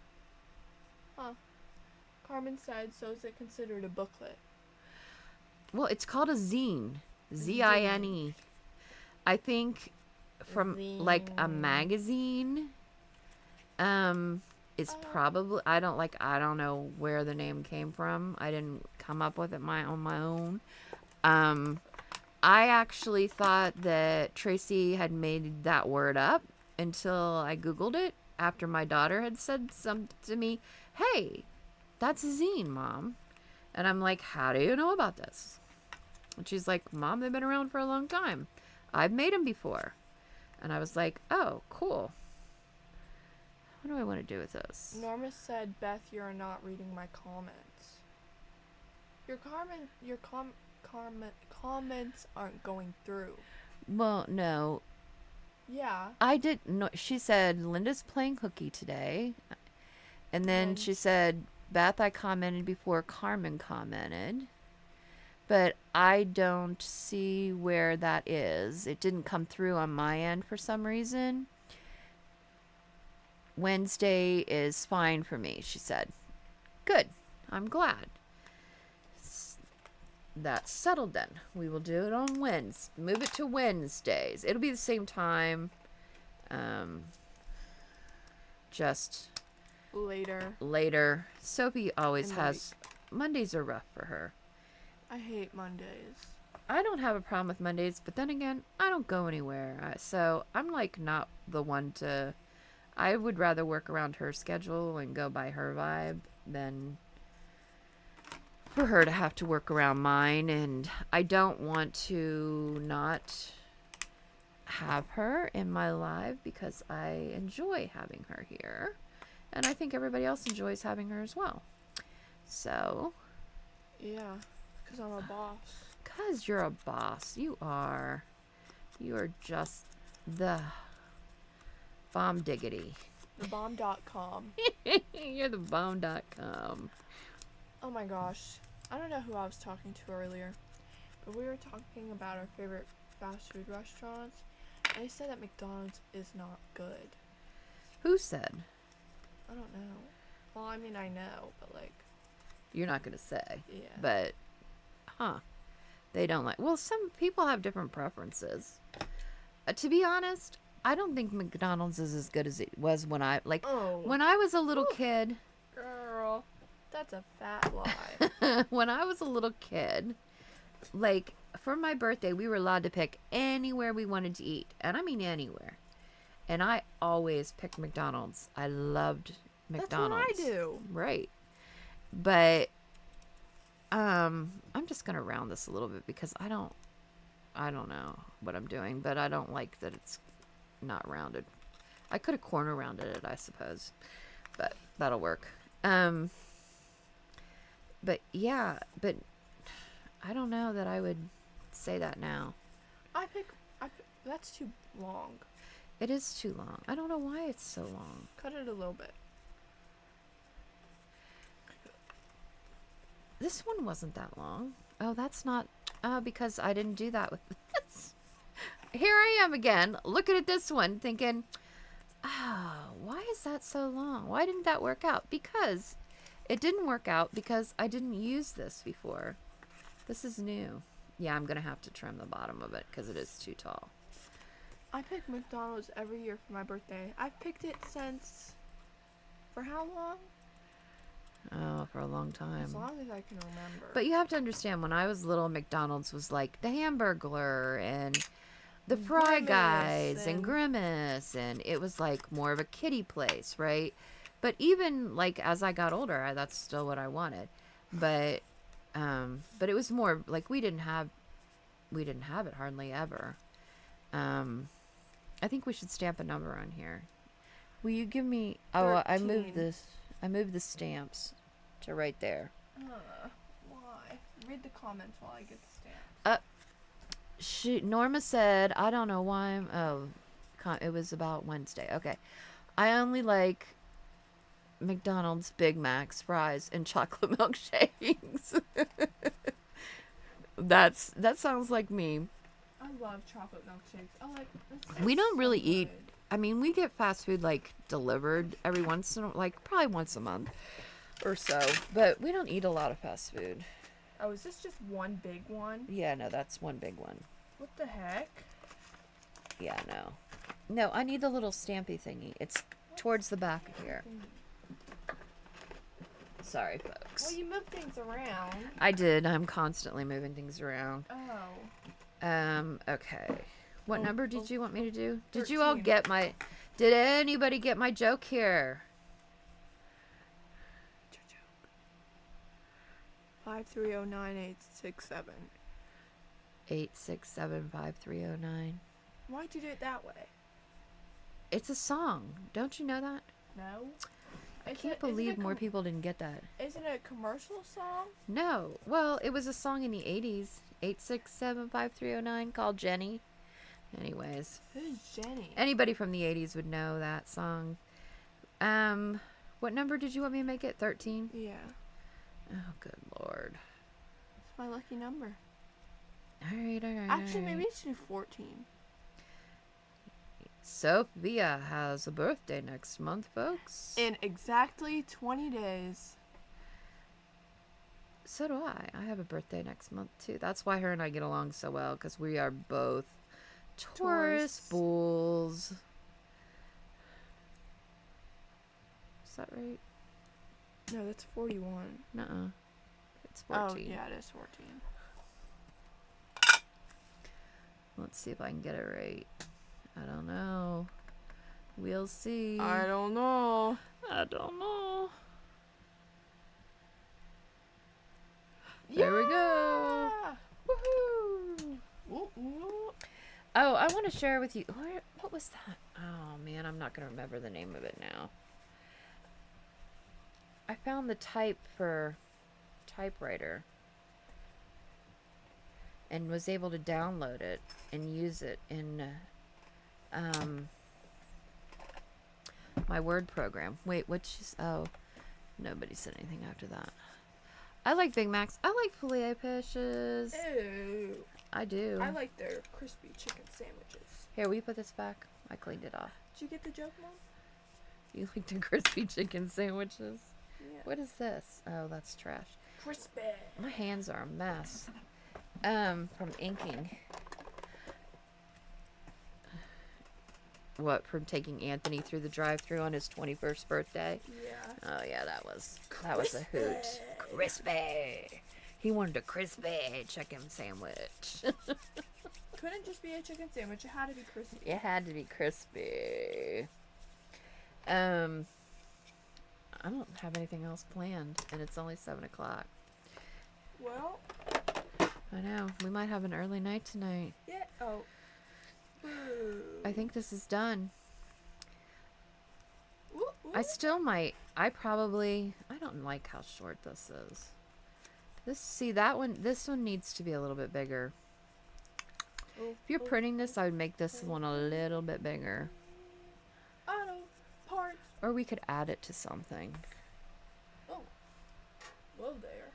Huh. Carmen said, so is it considered a booklet? Well, it's called a zine. Z-I-N-E. I think from like a magazine. It's probably I don't know where the name came from. I didn't come up with it on my own. I actually thought that Tracy had made that word up until I Googled it after my daughter had said something to me. Hey, that's a zine, Mom. And I'm like, how do you know about this? And she's like, Mom, they've been around for a long time. I've made them before. And I was like, oh, cool. What do I want to do with this? Norma said, Beth, you're not reading my comments. Your comments aren't going through. Well, no. Yeah. I did. No, she said, Linda's playing hooky today. And then she said, Beth, I commented before Carmen commented. But I don't see where that is. It didn't come through on my end for some reason. Wednesday is fine for me, she said. Good. I'm glad. That's settled then. We will do it on Wednesday. Move it to Wednesdays. It'll be the same time. Just later. Sophie always has... Mondays are rough for her. I hate Mondays. I don't have a problem with Mondays, but then again, I don't go anywhere. So I'm like not the one to... I would rather work around her schedule and go by her vibe than for her to have to work around mine. And I don't want to not have her in my life because I enjoy having her here. And I think everybody else enjoys having her as well. So. Yeah, because I'm a boss. Because you're a boss. You are. You are just the bomb diggity. Thebomb.com. You're the bomb.com. Oh my gosh. I don't know who I was talking to earlier, but we were talking about our favorite fast food restaurants. And they said that McDonald's is not good. Who said? I don't know. Well, I mean, I know, but like... You're not going to say. Yeah. But, they don't like... Well, some people have different preferences. To be honest, I don't think McDonald's is as good as it was when I... Like, when I was a little kid... Girl, that's a fat lie. When I was a little kid, like, for my birthday, we were allowed to pick anywhere we wanted to eat. And I mean anywhere. And I always picked McDonald's. I loved McDonald's. That's what I do. Right. But I'm just going to round this a little bit because I don't know what I'm doing, but I don't like that it's not rounded. I could have corner rounded it, I suppose. But that'll work. Um, but yeah, but I don't know that I would say that now. That's too long. It is too long. I don't know why it's so long. Cut it a little bit. This one wasn't that long. Oh, that's not, because I didn't do that with this. Here I am again, looking at this one, thinking, oh, why is that so long? Why didn't that work out? Because it didn't work out because I didn't use this before. This is new. Yeah, I'm going to have to trim the bottom of it because it is too tall. I pick McDonald's every year for my birthday. I've picked it since, for how long? Oh, for a long time. As long as I can remember. But you have to understand, when I was little, McDonald's was like the Hamburglar and the Fry Grimace Guys and and- Grimace, and it was like more of a kiddie place, right? But even like as I got older, that's still what I wanted. But it was more like we didn't have it hardly ever. I think we should stamp a number on here. Will you give me? Oh, I moved 13. this. I moved the stamps to right there. Why? Read the comments while I get the stamp. Norma said, I don't know why it was about Wednesday. Okay. I only like McDonald's, Big Macs, fries, and chocolate milkshakes. That sounds like me. I love chocolate milkshakes. We don't really eat. I mean, we get fast food like delivered every once in probably once a month or so, but we don't eat a lot of fast food. Oh, is this just one big one? Yeah, no, that's one big one. What the heck? Yeah, no. No, I need the little stampy thingy. It's towards the back here. Sorry, folks. Well, you move things around. I did. I'm constantly moving things around. Oh. Okay. What Oh, number did you want me to do? Did 13. you all get did anybody get my joke here? 5309867. 8675309. Why'd you do it that way? It's a song. Don't you know that? No. I can't believe more people didn't get that. Isn't it a commercial song? No. Well, it was a song in the 80s. 8675309 called Jenny. Anyways. Who's Jenny? Anybody from the 80s would know that song. What number did you want me to make it? 13? Yeah. Oh, good lord. It's my lucky number. Alright. Actually, maybe it's do 14. Sophia has a birthday next month, folks. In exactly 20 days. So do I. I have a birthday next month, too. That's why her and I get along so well, because we are both Taurus bulls. Is that right? No, that's 41. Nuh-uh. It's 14. Oh, yeah, it is 14. Let's see if I can get it right. I don't know. We'll see. I don't know. I don't know. There we go. Woohoo! Oh, I want to share with you. What was that? Oh, man, I'm not going to remember the name of it now. I found the type for typewriter and was able to download it and use it in my Word program. Wait, nobody said anything after that. I like Big Macs. I like filet fishes. Ew. I do. I like their crispy chicken sandwiches. Here, will you put this back? I cleaned it off. Did you get the joke, Mom? You like the crispy chicken sandwiches? Yeah. What is this? Oh, that's trash. Crispy. My hands are a mess. From inking. What, from taking Anthony through the drive-thru on his 21st birthday? Yeah. Oh yeah, that was a hoot. Crispy. He wanted a crispy chicken sandwich. Couldn't just be a chicken sandwich. It had to be crispy. It had to be crispy. I don't have anything else planned, and it's only 7 o'clock. Well. I know. We might have an early night tonight. Yeah. Oh. I think this is done. Ooh, ooh. I still might. I don't don't like how short this is. This one needs to be a little bit bigger. Oh, If you're printing this, I would make this one a little bit bigger. Auto parts. Or we could add it to something. Oh, whoa there.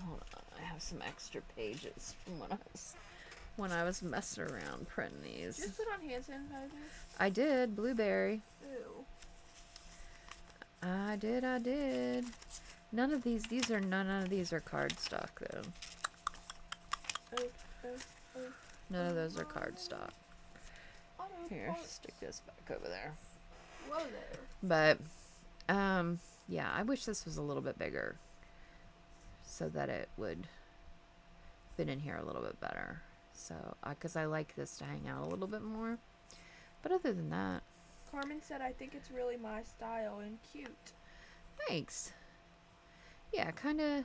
Hold on, I have some extra pages from when I was messing around printing Did you these. just put on hand sanitizer? I did, blueberry. Ew. I did. None of these are cardstock though. Oh, oh, oh. None of those are cardstock. Auto Here, parts. stick this back over there. Whoa there. But, yeah, I wish this was a little bit bigger so that it would fit in here a little bit better. So, because I like this to hang out a little bit more. But other than that, Carmen said, I think it's really my style and cute. thanks. Yeah, kind of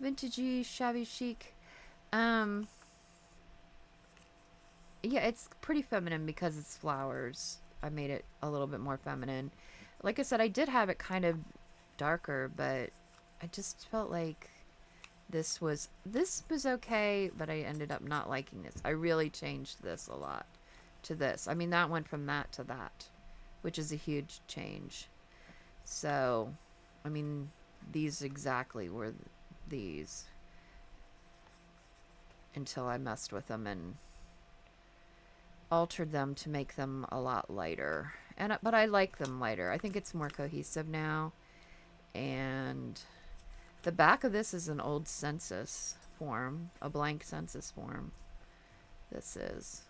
vintagey, shabby chic. Yeah, it's pretty feminine because it's flowers. I made it a little bit more feminine. Like I said, I did have it kind of darker, but I just felt like this was okay, but I ended up not liking this. I really changed this a lot to this. I mean, that went from that to that, which is a huge change. So, I mean, these exactly were these until I messed with them and altered them to make them a lot lighter. But I like them lighter. I think it's more cohesive now. And the back of this is an old census form, a blank census form. This is.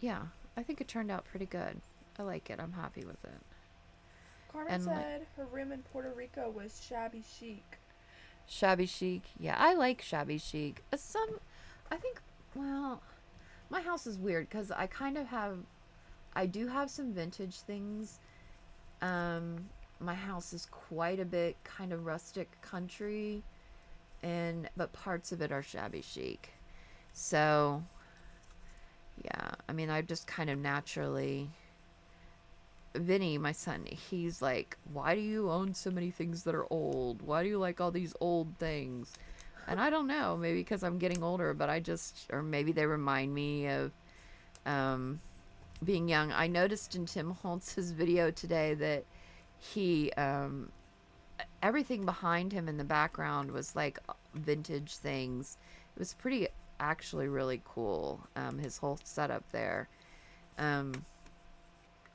Yeah, I think it turned out pretty good. I like it. I'm happy with it. Carmen And said her room in Puerto Rico was shabby chic. Shabby chic. Yeah, I like shabby chic. I think, well, my house is weird because I do have some vintage things. My house is quite a bit kind of rustic country, but parts of it are shabby chic. So, yeah, I mean, I just kind of naturally, Vinny, my son, he's like, why do you own so many things that are old? Why do you like all these old things? And I don't know, maybe because I'm getting older, but or maybe they remind me of being young. I noticed in Tim Holtz's video today that he, everything behind him in the background was like vintage things. It was actually really cool, his whole setup there.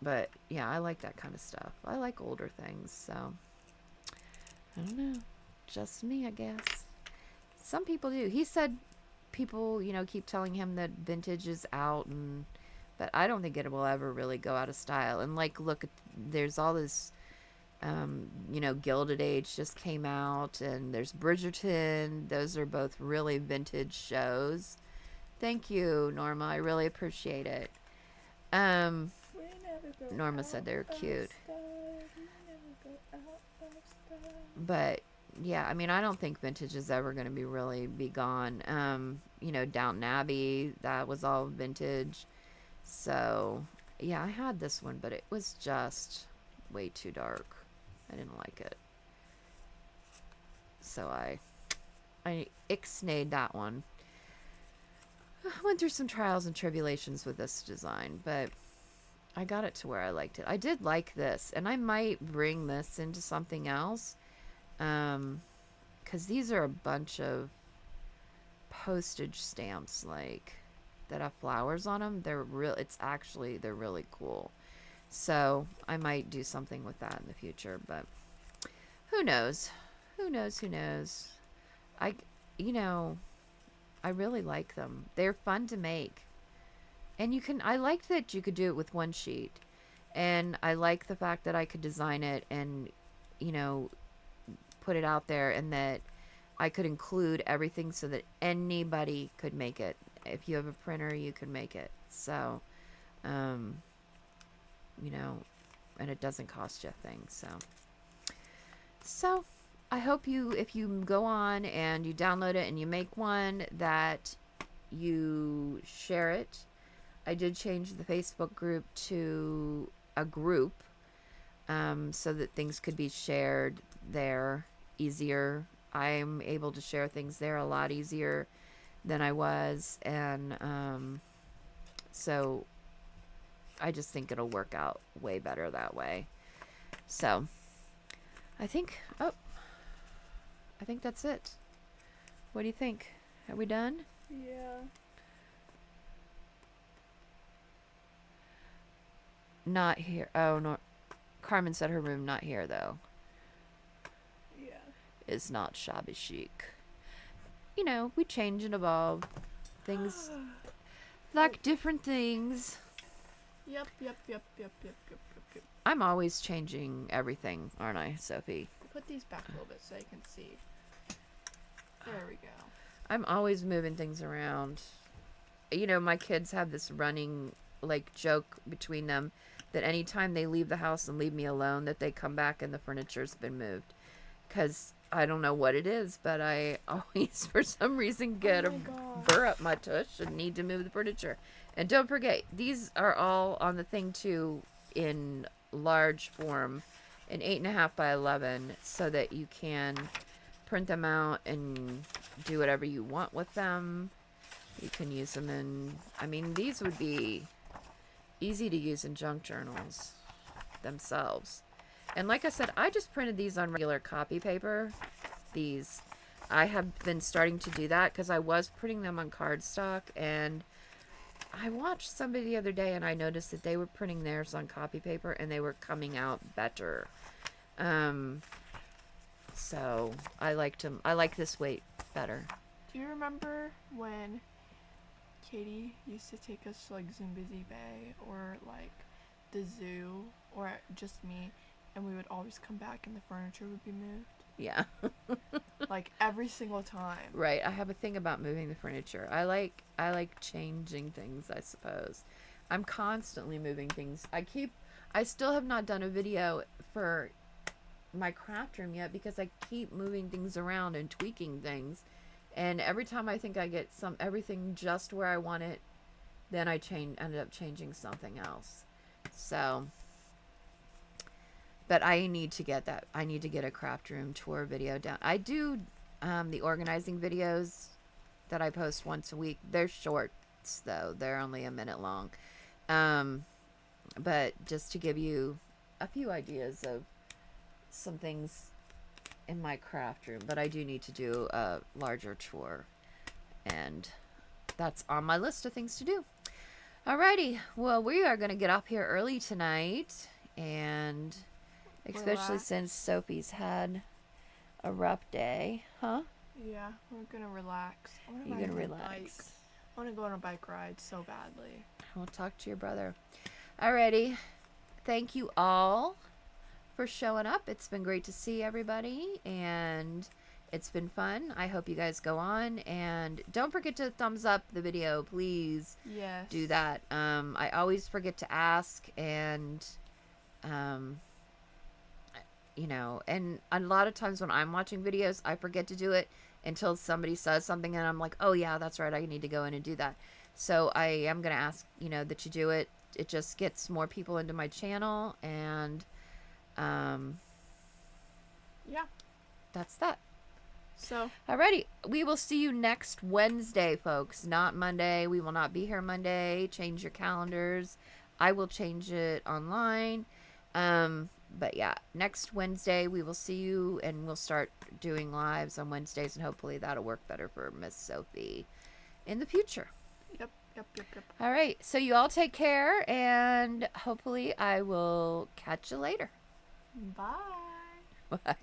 But yeah, I like that kind of stuff. I like older things, so I don't know. Just me, I guess. Some people do. He said people, keep telling him that vintage is out, but I don't think it will ever really go out of style. And like, look, there's all this, Gilded Age just came out, and there's Bridgerton. Those are both really vintage shows. Thank you, Norma. I really appreciate it. Norma said they were cute. But yeah, I mean, I don't think vintage is ever going to really be gone. Downton Abbey, that was all vintage. So yeah, I had this one, but it was just way too dark. I didn't like it. So I ixnayed that one. I went through some trials and tribulations with this design, but I got it to where I liked it. I did like this, and I might bring this into something else, because these are a bunch of postage stamps, like, that have flowers on them. They're really cool. So I might do something with that in the future, but who knows? Who knows? I really like them. They're fun to make. And I liked that you could do it with one sheet. And I like the fact that I could design it and, put it out there, and that I could include everything so that anybody could make it. If you have a printer, you can make it. So, and it doesn't cost you a thing. So I hope if you go on and you download it and you make one, that you share it. I did change the Facebook group to a group, so that things could be shared there easier. I'm able to share things there a lot easier than I was, and so I just think it'll work out way better that way. So I think, oh, I think that's it. What do you think? Are we done? Yeah. Not here. Oh, no. Carmen said her room not here, though. Yeah. Is not shabby chic. You know, we change and evolve. Things like different things. Yep. I'm always changing everything, aren't I, Sophie? Put these back a little bit so you can see. There we go. I'm always moving things around. You know, my kids have this running, like, joke between them that anytime they leave the house and leave me alone, that they come back and the furniture's been moved. Because I don't know what it is, but I always, for some reason, get a burr up my tush and need to move the furniture. And don't forget, these are all on the thing, too, in large form, in 8.5 by 11, so that you can print them out and do whatever you want with them. You can use them in, I mean, these would be easy to use in junk journals themselves. And like I said, I just printed these on regular copy paper. These, I have been starting to do that because I was printing them on cardstock, and I watched somebody the other day and I noticed that they were printing theirs on copy paper and they were coming out better. So I like this weight better. Do you remember when Katie used to take us to like Zimbizi Bay or like the zoo or just me, and we would always come back and the furniture would be moved? Yeah. Like every single time. Right. I have a thing about moving the furniture. I like changing things, I suppose. I'm constantly moving things. I still have not done a video for my craft room yet because I keep moving things around and tweaking things. And every time I think I get everything just where I want it, then I ended up changing something else. So, but I need to get that. I need to get a craft room tour video down. I do the organizing videos that I post once a week. They're shorts though. They're only a minute long. But just to give you a few ideas of some things in my craft room, but I do need to do a larger tour, and that's on my list of things to do. Alrighty, well, we are going to get off here early tonight, and especially since Sophie's had a rough day, huh? Yeah, we're gonna relax. You're gonna relax. I want to go on a bike ride so badly. We'll talk to your brother. Alrighty, thank you all for showing up. It's been great to see everybody, and it's been fun. I hope you guys go on, and don't forget to thumbs up the video, please. Yes. Do that. I always forget to ask, and you know, and a lot of times when I'm watching videos, I forget to do it until somebody says something, and I'm like, oh yeah, that's right, I need to go in and do that. So I am gonna ask, you know, that you do it. It just gets more people into my channel, and yeah, that's that. So alrighty, we will see you next Wednesday, folks, not Monday. We will not be here Monday. Change your calendars. I will change it online. But yeah, next Wednesday we will see you, and we'll start doing lives on Wednesdays, and hopefully that'll work better for Miss Sophie in the future. Yep. All right, so you all take care, and hopefully I will catch you later. Bye. Bye.